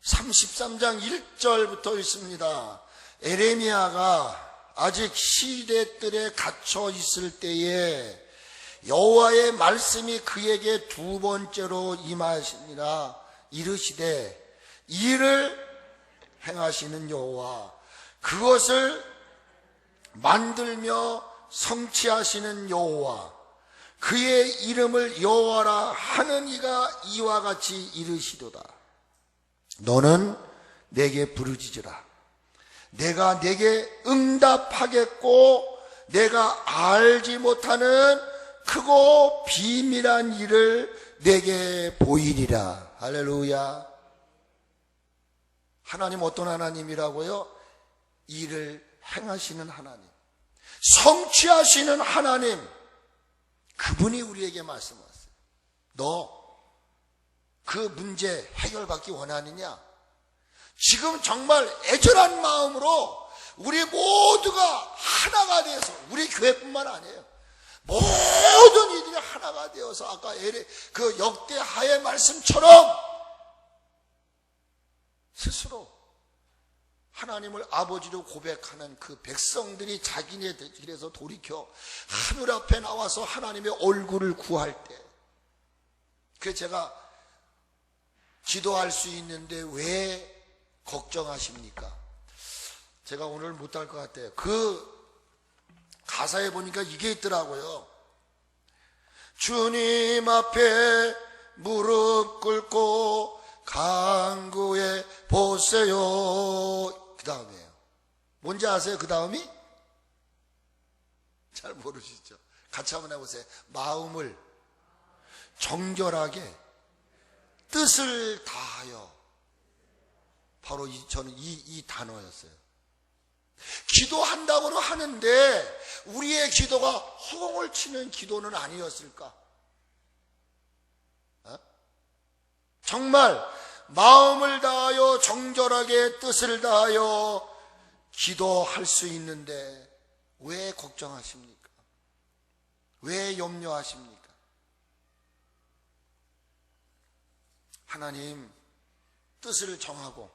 [SPEAKER 1] 33장 1절부터 읽습니다. 예레미야가 아직 시대들에 갇혀 있을 때에 여호와의 말씀이 그에게 두 번째로 임하시니라. 이르시되 이를 행하시는 여호와, 그것을 만들며 성취하시는 여호와, 그의 이름을 여호와라 하는 이가 이와 같이 이르시도다. 너는 내게 부르짖으라. 내가 내게 응답하겠고 내가 알지 못하는 크고 비밀한 일을 내게 보이리라. 할렐루야. 하나님 어떤 하나님이라고요? 일을 행하시는 하나님, 성취하시는 하나님, 그분이 우리에게 말씀하세요. 너 그 문제 해결받기 원하느냐? 지금 정말 애절한 마음으로 우리 모두가 하나가 되어서, 우리 교회뿐만 아니에요, 모든 이들이 하나가 되어서 아까 그 역대하의 말씀처럼 스스로 하나님을 아버지로 고백하는 그 백성들이 자기네 길에서 돌이켜 하늘 앞에 나와서 하나님의 얼굴을 구할 때, 그래서 제가 기도할 수 있는데 왜 걱정하십니까? 제가 오늘 못할 것 같아요. 그 가사에 보니까 이게 있더라고요. 주님 앞에 무릎 꿇고 간구해 보세요. 그 다음이에요. 뭔지 아세요? 그 다음이? 잘 모르시죠? 같이 한번 해보세요. 마음을 정결하게 뜻을 다하여. 바로 저는 이 단어였어요. 기도한다고는 하는데 우리의 기도가 허공을 치는 기도는 아니었을까? 정말 마음을 다하여 정결하게 뜻을 다하여 기도할 수 있는데 왜 걱정하십니까? 왜 염려하십니까? 하나님 뜻을 정하고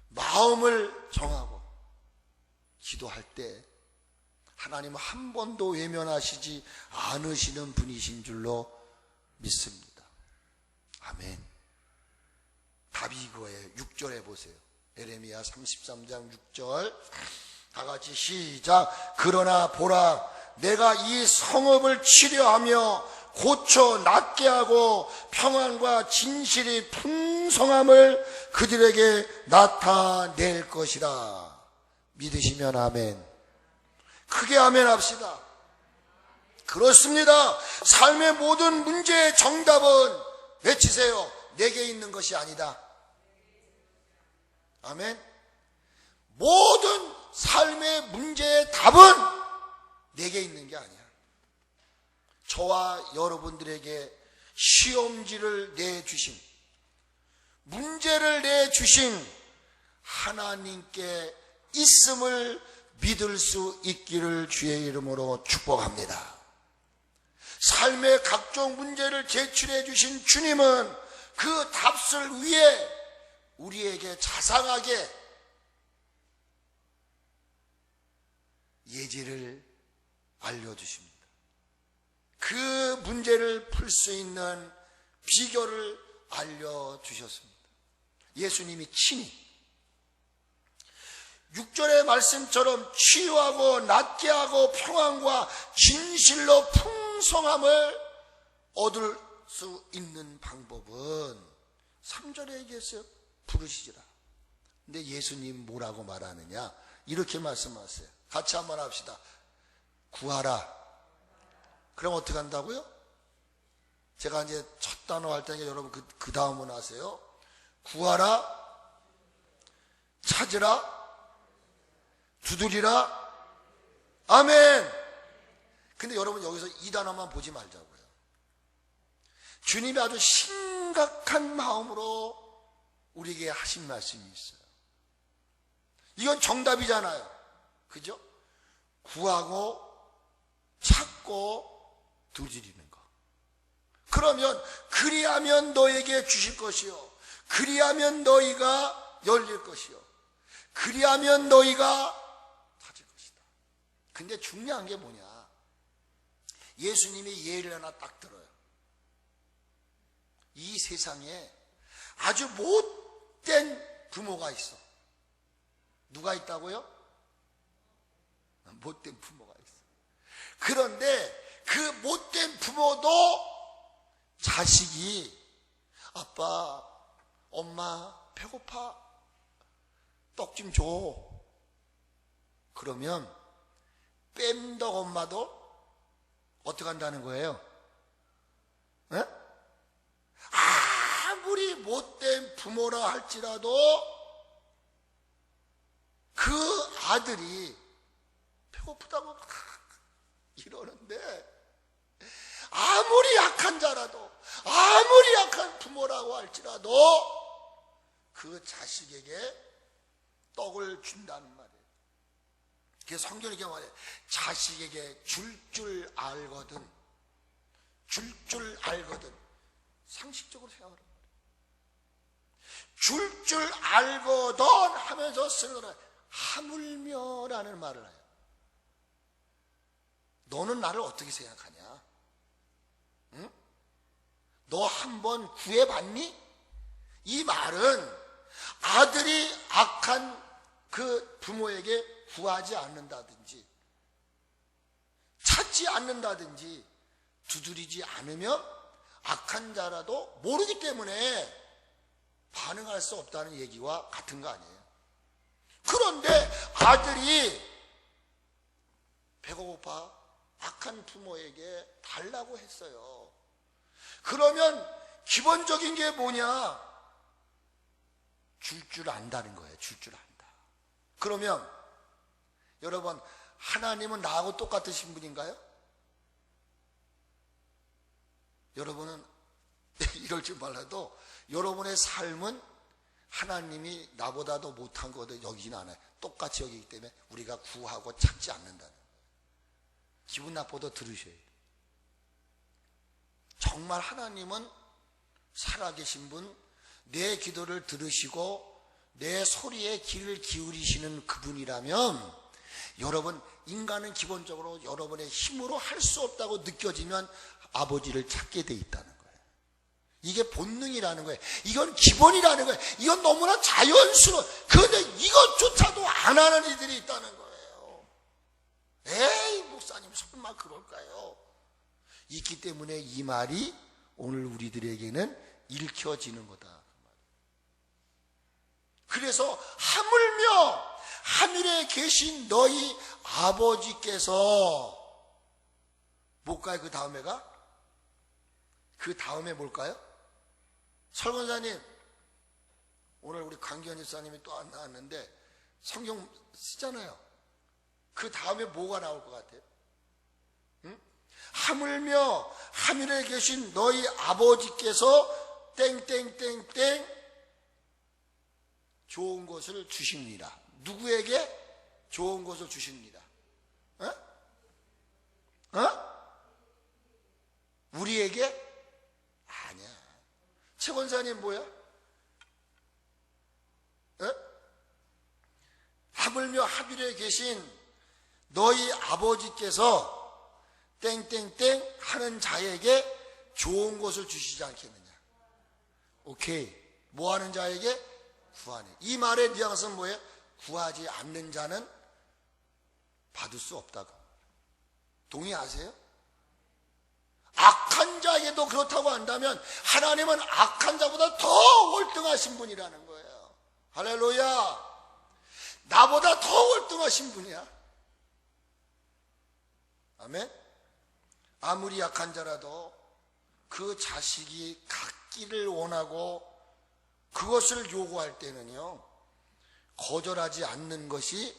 [SPEAKER 1] 마음을 정하고 기도할 때 하나님은 한 번도 외면하시지 않으시는 분이신 줄로 믿습니다. 아멘. 답이 이거예요. 6절에 보세요. 예레미야 33장 6절 다 같이 시작. 그러나 보라, 내가 이 성읍을 치료하며 고쳐 낫게 하고 평안과 진실이 풍성함을 그들에게 나타낼 것이라. 믿으시면 아멘. 크게 아멘 합시다. 그렇습니다. 삶의 모든 문제의 정답은 외치세요. 내게 있는 것이 아니다. 아멘. 모든 삶의 문제의 답은 내게 있는 게 아니야. 저와 여러분들에게 시험지를 내주신, 문제를 내주신 하나님께 있음을 믿을 수 있기를 주의 이름으로 축복합니다. 삶의 각종 문제를 제출해 주신 주님은 그 답을 위해 우리에게 자상하게 예지를 알려주십니다. 그 문제를 풀 수 있는 비결을 알려주셨습니다. 예수님이 친히 6절의 말씀처럼 치유하고 낫게 하고 평안과 진실로 풍성함을 얻을 수 있는 방법은 3절에 얘기했어요. 부르시지라. 근데 예수님 뭐라고 말하느냐? 이렇게 말씀하세요. 같이 한번 합시다. 구하라. 그럼 어떻게 한다고요? 제가 이제 첫 단어 할 때니까 여러분 그 다음은 아세요? 구하라, 찾으라, 두드리라, 아멘. 근데 여러분 여기서 이 단어만 보지 말자고요. 주님이 아주 심각한 마음으로 우리에게 하신 말씀이 있어요. 이건 정답이잖아요. 그죠? 구하고 찾고 두드리는 거. 그러면 그리하면 너에게 주실 것이요, 그리하면 너희가 열릴 것이요, 그리하면 너희가 찾을 것이다. 근데 중요한 게 뭐냐? 예수님이 예를 하나 딱 들어요. 이 세상에 아주 못된 부모가 있어. 누가 있다고요? 못된 부모가 있어. 그런데 그 못된 부모도 자식이 아빠, 엄마 배고파, 떡 좀 줘. 그러면 뺨덕 엄마도 어떻게 한다는 거예요? 네? 아무리 못된 부모라 할지라도 그 아들이 배고프다고 이러는데, 아무리 약한 자라도, 아무리 약한 부모라고 할지라도 그 자식에게 떡을 준다는 말이에요. 그래서 성경이 이렇게 말해요. 자식에게 줄 알거든, 줄 알거든. 상식적으로 생각하는 말이에요. 줄 알거든 하면서 쓰는 거는 하물며라는 말을 해요. 너는 나를 어떻게 생각하냐? 응? 너 한번 구해봤니? 이 말은 아들이 악한 그 부모에게 구하지 않는다든지, 찾지 않는다든지, 두드리지 않으면 악한 자라도 모르기 때문에 반응할 수 없다는 얘기와 같은 거 아니에요? 그런데 아들이 배고파 악한 부모에게 달라고 했어요. 그러면 기본적인 게 뭐냐? 줄 안다는 거예요. 줄 안다. 그러면 여러분, 하나님은 나하고 똑같으신 분인가요? 여러분은 이럴 줄 몰라도 여러분의 삶은 하나님이 나보다도 못한 거도 여기는 않아요. 똑같이 여기기 때문에 우리가 구하고 찾지 않는다는 거예요. 기분 나빠도 들으셔야 돼요. 정말 하나님은 살아계신 분, 내 기도를 들으시고 내 소리에 귀를 기울이시는 그분이라면, 여러분, 인간은 기본적으로 여러분의 힘으로 할 수 없다고 느껴지면 아버지를 찾게 돼 있다는 거예요. 이게 본능이라는 거예요. 이건 기본이라는 거예요. 이건 너무나 자연스러워. 그런데 이것조차도 안 하는 이들이 있다는 거예요. 에이, 목사님 설마 그럴까요? 있기 때문에 이 말이 오늘 우리들에게는 읽혀지는 거다. 그래서 하물며 하늘에 계신 너희 아버지께서, 뭘까요? 그 다음에가? 그 다음에 뭘까요? 설권사님, 오늘 우리 강기현 집사님이 또 안 나왔는데 성경 쓰잖아요. 그 다음에 뭐가 나올 것 같아요? 응? 하물며 하늘에 계신 너희 아버지께서 땡땡땡땡 좋은 것을 주십니다. 누구에게 좋은 것을 주십니다? 우리에게? 아니야. 최 권사님 뭐야? 하물며 하늘에 계신 너희 아버지께서 땡땡땡 하는 자에게 좋은 것을 주시지 않겠느냐. 오케이. 뭐 하는 자에게? 구하네. 이 말의 뉘앙스는 뭐예요? 구하지 않는 자는 받을 수 없다고. 동의하세요? 악한 자에게도 그렇다고 한다면 하나님은 악한 자보다 더 월등하신 분이라는 거예요. 할렐루야. 나보다 더 월등하신 분이야. 아멘. 아무리 약한 자라도 그 자식이 갖기를 원하고 그것을 요구할 때는요, 거절하지 않는 것이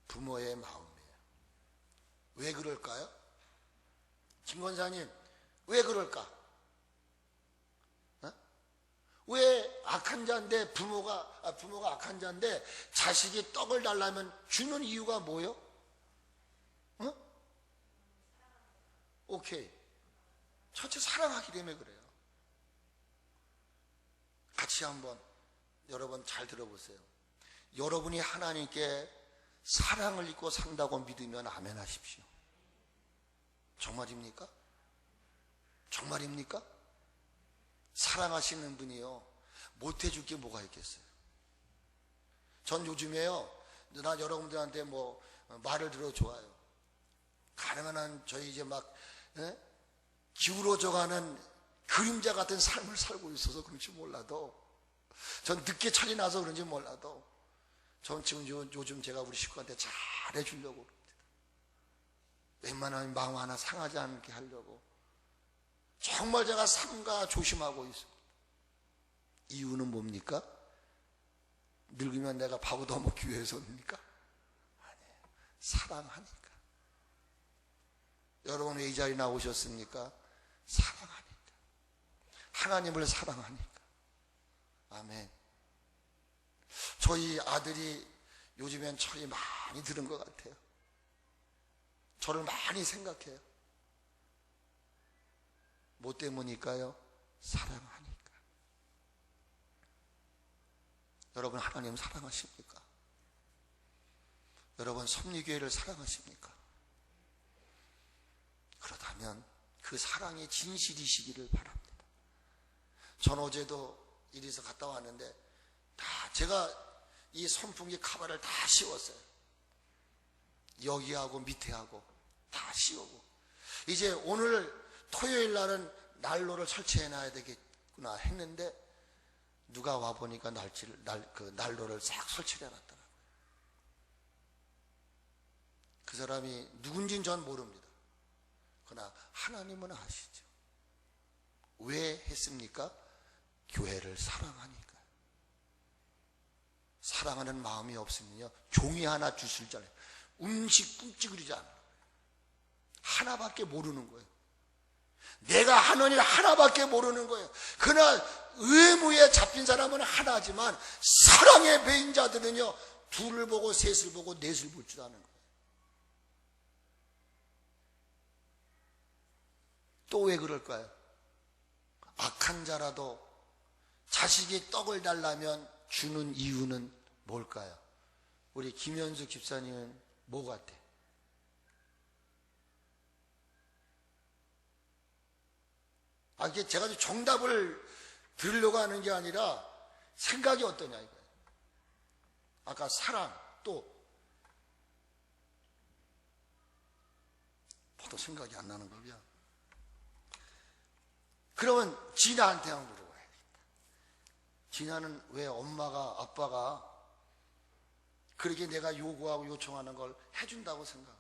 [SPEAKER 1] 부모의 마음이에요. 왜 그럴까요? 김 권사님, 왜 그럴까? 왜 악한 자인데 부모가 악한 자인데 자식이 떡을 달라면 주는 이유가 뭐요? 오케이. 첫째, 사랑하기 때문에 그래요. 같이 한번 여러분 잘 들어보세요. 여러분이 하나님께 사랑을 입고 산다고 믿으면 아멘 하십시오. 정말입니까? 정말입니까? 사랑하시는 분이요, 못해줄 게 뭐가 있겠어요? 전 요즘에요, 나 여러분들한테 뭐 말을 들어 좋아요. 가능한 한 저희 이제 막 기울어져가는 그림자 같은 삶을 살고 있어서 그런지 몰라도, 전 늦게 철이 나서 그런지 몰라도, 전 지금 요즘 제가 우리 식구한테 잘해주려고 그럽니다. 웬만하면 마음 하나 상하지 않게 하려고 정말 제가 삼가 조심하고 있습니다. 이유는 뭡니까? 늙으면 내가 바보 더 먹기 위해서입니까? 아니에요. 사랑하니까. 여러분 왜 이 자리에 나오셨습니까? 사랑하니까. 하나님을 사랑하니까. 아멘. 저희 아들이 요즘엔 철이 많이 들은 것 같아요. 저를 많이 생각해요. 뭐 때문일까요? 사랑하니까. 여러분, 하나님 사랑하십니까? 여러분, 섭리교회를 사랑하십니까? 그렇다면 그 사랑이 진실이시기를 바랍니다. 전 어제도 이리서 갔다 왔는데 다 제가 이 선풍기 카바를 다 씌웠어요. 여기하고 밑에하고 다 씌우고, 이제 오늘 토요일 날은 난로를 설치해 놔야 되겠구나 했는데 누가 와보니까 난로를 싹 설치해 놨더라고요. 그 사람이 누군지는 전 모릅니다. 그러나 하나님은 아시죠. 왜 했습니까? 교회를 사랑하니까. 사랑하는 마음이 없으면요 종이 하나 주실 줄 알아요. 음식 뿜찌그리지 않아요. 하나밖에 모르는 거예요. 내가 하는 일 하나밖에 모르는 거예요. 그러나 의무에 잡힌 사람은 하나지만 사랑의 배인 자들은요 둘을 보고 셋을 보고 넷을 볼 줄 아는 거예요. 또 왜 그럴까요? 악한 자라도 자식이 떡을 달라면 주는 이유는 뭘까요? 우리 김현숙 집사님은 뭐 같아? 이게 제가 정답을 들으려고 하는 게 아니라 생각이 어떠냐 이거예요. 아까 사랑 또 봐도 생각이 안 나는 거야. 그러면 진아한테 한번 물어봐야겠다. 진아는 왜 엄마가 아빠가 그렇게 내가 요구하고 요청하는 걸 해준다고 생각을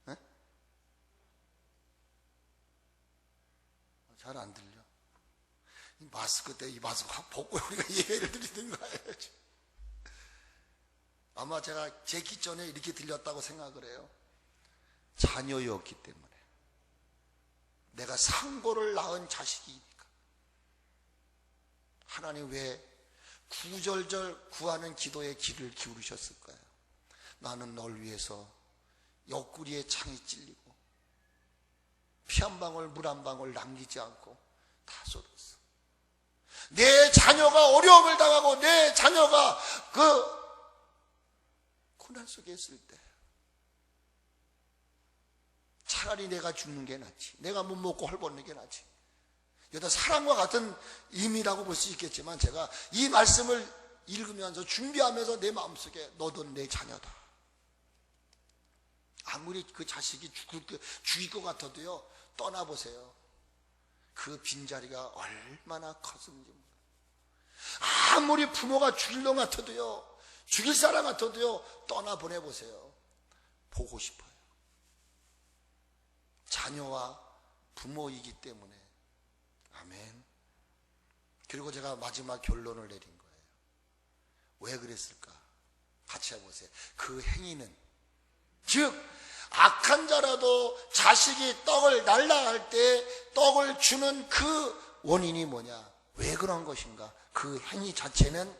[SPEAKER 1] 해? 네? 잘 안 들려. 이 마스크 때 이 마스크 확 벗고 우리가 예배를 드리는 거예요. 아마 제가 재기 전에 이렇게 들렸다고 생각을 해요. 자녀였기 때문에. 내가 상고를 낳은 자식이니까. 하나님 왜 구절절 구하는 기도에 귀를 기울이셨을까요? 나는 널 위해서 옆구리에 창이 찔리고 피 한 방울 물 한 방울 남기지 않고 다 쏟았어. 내 자녀가 어려움을 당하고 내 자녀가 그 고난 속에 있을 때 차라리 내가 죽는 게 낫지. 내가 못 먹고 헐벗는 게 낫지. 여기다 사랑과 같은 의미라고 볼 수 있겠지만 제가 이 말씀을 읽으면서 준비하면서 내 마음속에 너도 내 자녀다. 아무리 그 자식이 죽일 것 같아도요 떠나보세요. 그 빈자리가 얼마나 컸는지. 아무리 부모가 죽일 것 같아도요 죽일 사람 같아도요 떠나보내보세요. 보고 싶어요. 자녀와 부모이기 때문에. 아멘. 그리고 제가 마지막 결론을 내린 거예요. 왜 그랬을까? 같이 해보세요. 그 행위는 즉 악한 자라도 자식이 떡을 날라갈 때 떡을 주는 그 원인이 뭐냐? 왜 그런 것인가? 그 행위 자체는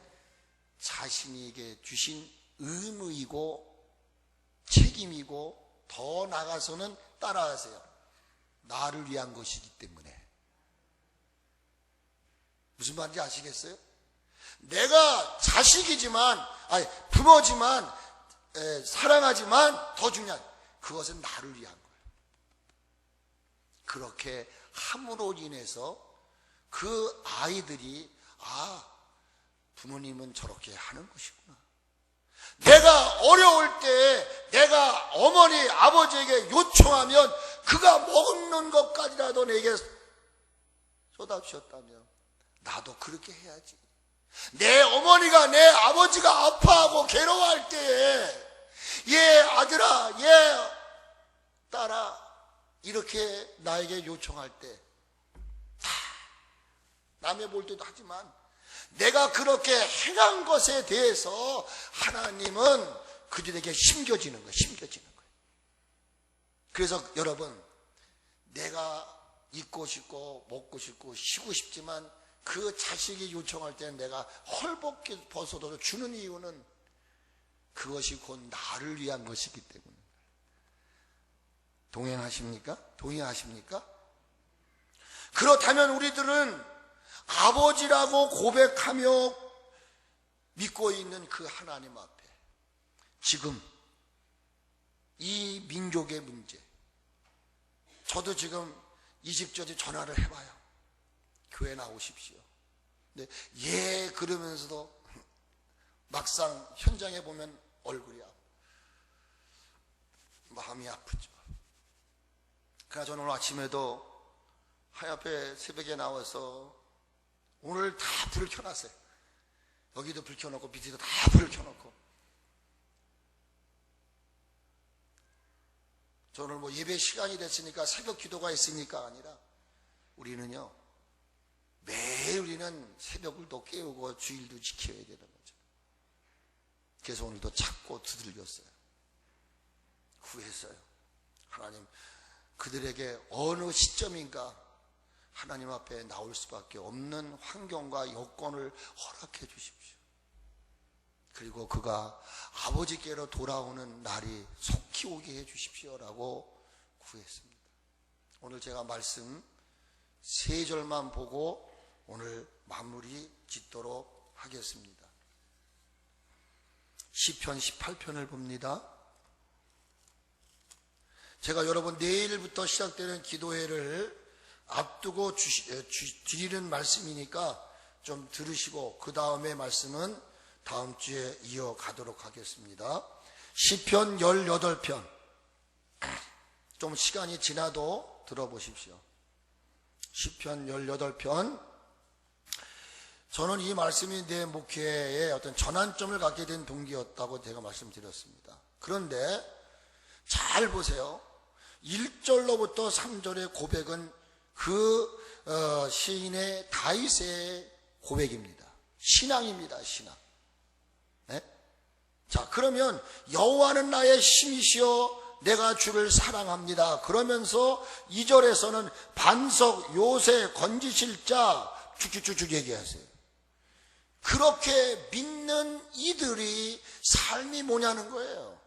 [SPEAKER 1] 자신에게 주신 의무이고 책임이고 더 나아가서는 따라하세요. 나를 위한 것이기 때문에. 무슨 말인지 아시겠어요? 내가 자식이지만 부모지만 사랑하지만 더 중요한 그것은 나를 위한 거예요. 그렇게 함으로 인해서 그 아이들이 부모님은 저렇게 하는 것이구나. 내가 어려울 때 내가 어머니 아버지에게 요청하면 그가 먹는 것까지라도 내게 쏟아주셨다면 나도 그렇게 해야지. 내 어머니가 내 아버지가 아파하고 괴로워할 때에 얘 아들아 얘 딸아 이렇게 나에게 요청할 때 다 남의 볼 때도 하지만 내가 그렇게 행한 것에 대해서 하나님은 그들에게 심겨지는 거예요. 심겨지는 거예요. 그래서 여러분 내가 입고 싶고 먹고 싶고 쉬고 싶지만 그 자식이 요청할 때는 내가 헐벗게 벗어도 주는 이유는 그것이 곧 나를 위한 것이기 때문에. 동행하십니까? 동의하십니까? 그렇다면 우리들은 아버지라고 고백하며 믿고 있는 그 하나님 앞에 지금 이 민족의 문제, 저도 지금 20절에 전화를 해봐요. 교회 나오십시오. 근데 그러면서도 막상 현장에 보면 얼굴이 마음이 아프죠. 그러나 저는 오늘 아침에도 하얗게 새벽에 나와서 오늘 다 불을 켜놨어요. 여기도 불 켜놓고 밑에도 다 불을 켜놓고. 저는 예배 시간이 됐으니까 새벽 기도가 있으니까 아니라 우리는요 매일 우리는 새벽을 또 깨우고 주일도 지켜야 되는 거죠. 그래서 오늘도 찾고 두들겼어요. 구했어요. 하나님, 그들에게 어느 시점인가 하나님 앞에 나올 수밖에 없는 환경과 여건을 허락해 주십시오. 그리고 그가 아버지께로 돌아오는 날이 속히 오게 해 주십시오라고 구했습니다. 오늘 제가 말씀 3절만 보고 오늘 마무리 짓도록 하겠습니다. 시편 18편을 봅니다. 제가 여러분 내일부터 시작되는 기도회를 앞두고 드리는 말씀이니까 좀 들으시고 그 다음에 말씀은 다음 주에 이어가도록 하겠습니다. 시편 18편, 좀 시간이 지나도 들어보십시오. 시편 18편, 저는 이 말씀이 내 목회에 어떤 전환점을 갖게 된 동기였다고 제가 말씀드렸습니다. 그런데 잘 보세요. 1절로부터 3절의 고백은 그 시인의 다윗의 고백입니다. 신앙입니다. 신앙. 네? 자, 그러면 여호와는 나의 힘이시여 내가 주를 사랑합니다. 그러면서 2절에서는 반석, 요새, 건지실 자 쭉쭉쭉 얘기하세요. 그렇게 믿는 이들이 삶이 뭐냐는 거예요.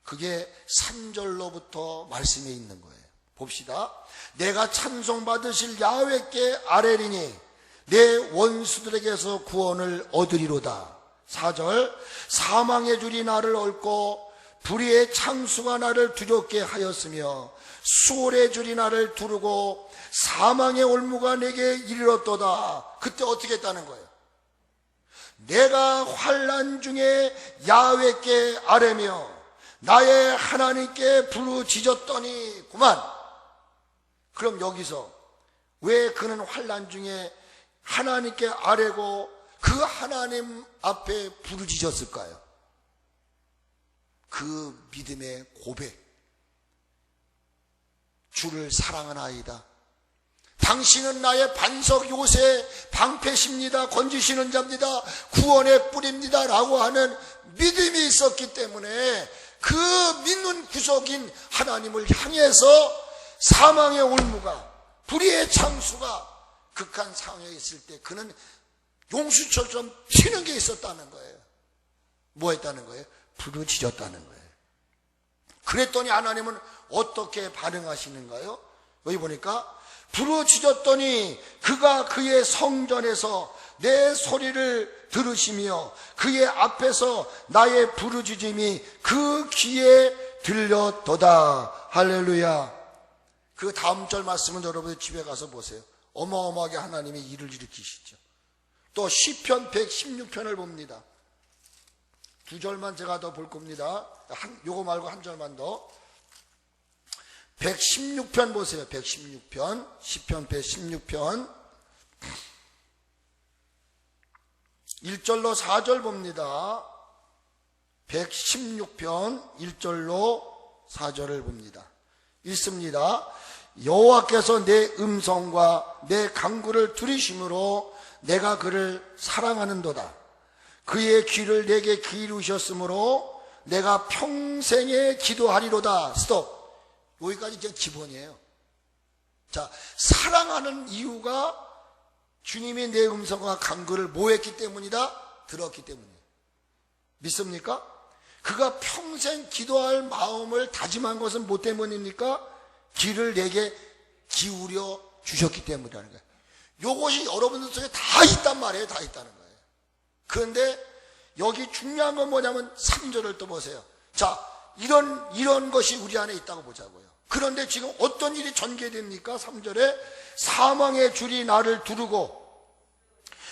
[SPEAKER 1] 그게 3절로부터 말씀에 있는 거예요. 봅시다. 내가 찬송받으실 야훼께 아뢰리니 내 원수들에게서 구원을 얻으리로다. 4절, 사망의 줄이 나를 얽고 불의의 창수가 나를 두렵게 하였으며 수월의 줄이 나를 두르고 사망의 올무가 내게 이르렀도다. 그때 어떻게 했다는 거예요? 내가 환난 중에 야훼께 아뢰며 나의 하나님께 부르짖었더니 구만. 그럼 여기서 왜 그는 환난 중에 하나님께 아뢰고 그 하나님 앞에 부르짖었을까요? 그 믿음의 고백. 주를 사랑하나이다. 당신은 나의 반석, 요새, 방패십니다. 건지시는 자입니다. 구원의 뿔입니다. 라고 하는 믿음이 있었기 때문에 그 믿는 구석인 하나님을 향해서 사망의 올무가, 불의의 창수가 극한 상황에 있을 때 그는 용수철처럼 튀는 게 있었다는 거예요. 뭐 했다는 거예요? 부르짖었다는 거예요. 그랬더니 하나님은 어떻게 반응하시는가요? 여기 보니까 부르짖었더니 그가 그의 성전에서 내 소리를 들으시며 그의 앞에서 나의 부르짖음이 그 귀에 들렸도다. 할렐루야. 그 다음 절 말씀은 여러분 집에 가서 보세요. 어마어마하게 하나님이 일을 일으키시죠. 또 시편 116편을 봅니다. 2절만 제가 더 볼 겁니다. 요거 말고 한 절만 더. 116편 보세요. 116편. 시편 116편 1절로 4절 봅니다. 116편 1절로 4절을 봅니다. 읽습니다. 여호와께서 내 음성과 내 간구를 들으심으로 내가 그를 사랑하는도다. 그의 귀를 내게 기울이셨으므로 내가 평생에 기도하리로다. 스톱. 여기까지 이제 기본이에요. 자, 사랑하는 이유가 주님이 내 음성과 간구를 뭐 했기 때문이다? 들었기 때문이에요. 믿습니까? 그가 평생 기도할 마음을 다짐한 것은 뭐 때문입니까? 귀를 내게 기울여 주셨기 때문이라는 거예요. 이것이 여러분들 속에 다 있단 말이에요. 다 있다는 거예요. 그런데 여기 중요한 건 뭐냐면 3절을 또 보세요. 자, 이런 것이 우리 안에 있다고 보자고요. 그런데 지금 어떤 일이 전개됩니까? 3절에 사망의 줄이 나를 두르고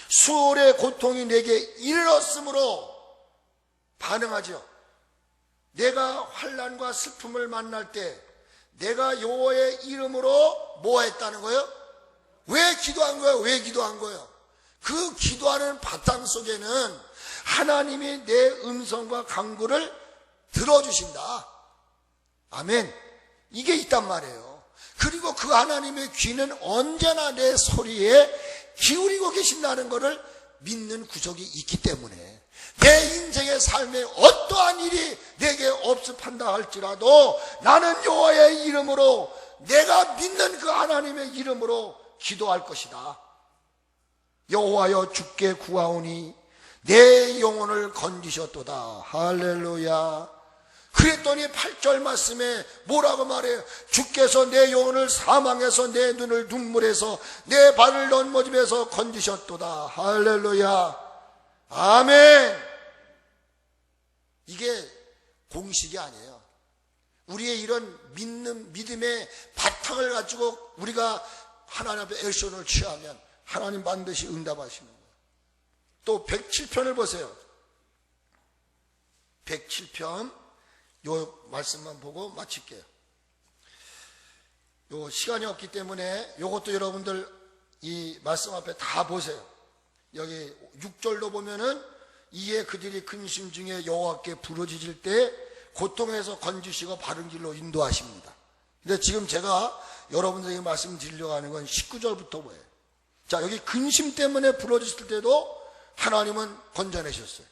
[SPEAKER 1] 수월의 고통이 내게 이르렀으므로 반응하죠. 내가 환난과 슬픔을 만날 때 내가 여호와의 이름으로 뭐 했다는 거예요? 왜 기도한 거예요? 왜 기도한 거예요? 그 기도하는 바탕 속에는 하나님이 내 음성과 간구를 들어주신다. 아멘. 이게 있단 말이에요. 그리고 그 하나님의 귀는 언제나 내 소리에 기울이고 계신다는 것을 믿는 구석이 있기 때문에 내 인생의 삶에 어떠한 일이 내게 없습한다 할지라도 나는 여호와의 이름으로, 내가 믿는 그 하나님의 이름으로 기도할 것이다. 여호와여 주께 구하오니 내 영혼을 건지셨도다. 할렐루야. 그랬더니 8절 말씀에 뭐라고 말해요? 주께서 내 영혼을 사망에서, 내 눈을 눈물에서, 내 발을 넘어짐에서 건지셨도다. 할렐루야. 아멘. 이게 공식이 아니에요. 우리의 이런 믿음의 바탕을 가지고 우리가 하나님 앞에 액션을 취하면 하나님 반드시 응답하시는 거예요. 또 107편을 보세요. 107편 요 말씀만 보고 마칠게요. 요 시간이 없기 때문에 요것도 여러분들 이 말씀 앞에 다 보세요. 여기 6절로 보면은 이에 그들이 근심 중에 여호와께 부르짖을 때 고통에서 건지시고 바른 길로 인도하십니다. 근데 지금 제가 여러분들에게 말씀드리려고 하는 건 19절부터 뭐예요? 자, 여기 근심 때문에 부르짖을 때도 하나님은 건져내셨어요.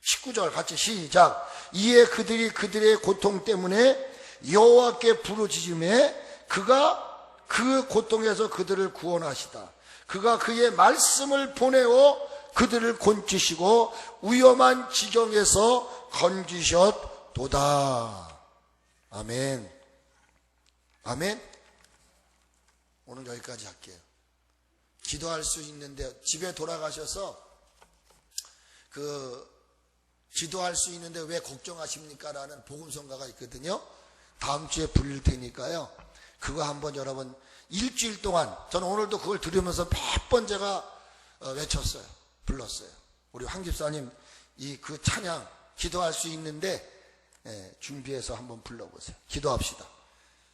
[SPEAKER 1] 19절 같이 시작. 이에 그들이 그들의 고통 때문에 여호와께 부르짖음에 그가 그 고통에서 그들을 구원하시다. 그가 그의 말씀을 보내어 그들을 곤치시고 위험한 지경에서 건지셨도다. 아멘. 아멘. 오늘 여기까지 할게요. 기도할 수 있는데 집에 돌아가셔서 기도할 수 있는데 왜 걱정하십니까? 라는 복음성가가 있거든요. 다음 주에 불릴 테니까요. 그거 한번 여러분 일주일 동안, 저는 오늘도 그걸 들으면서 몇 번 제가 외쳤어요. 불렀어요. 우리 황 집사님 그 찬양 기도할 수 있는데 준비해서 한번 불러보세요. 기도합시다.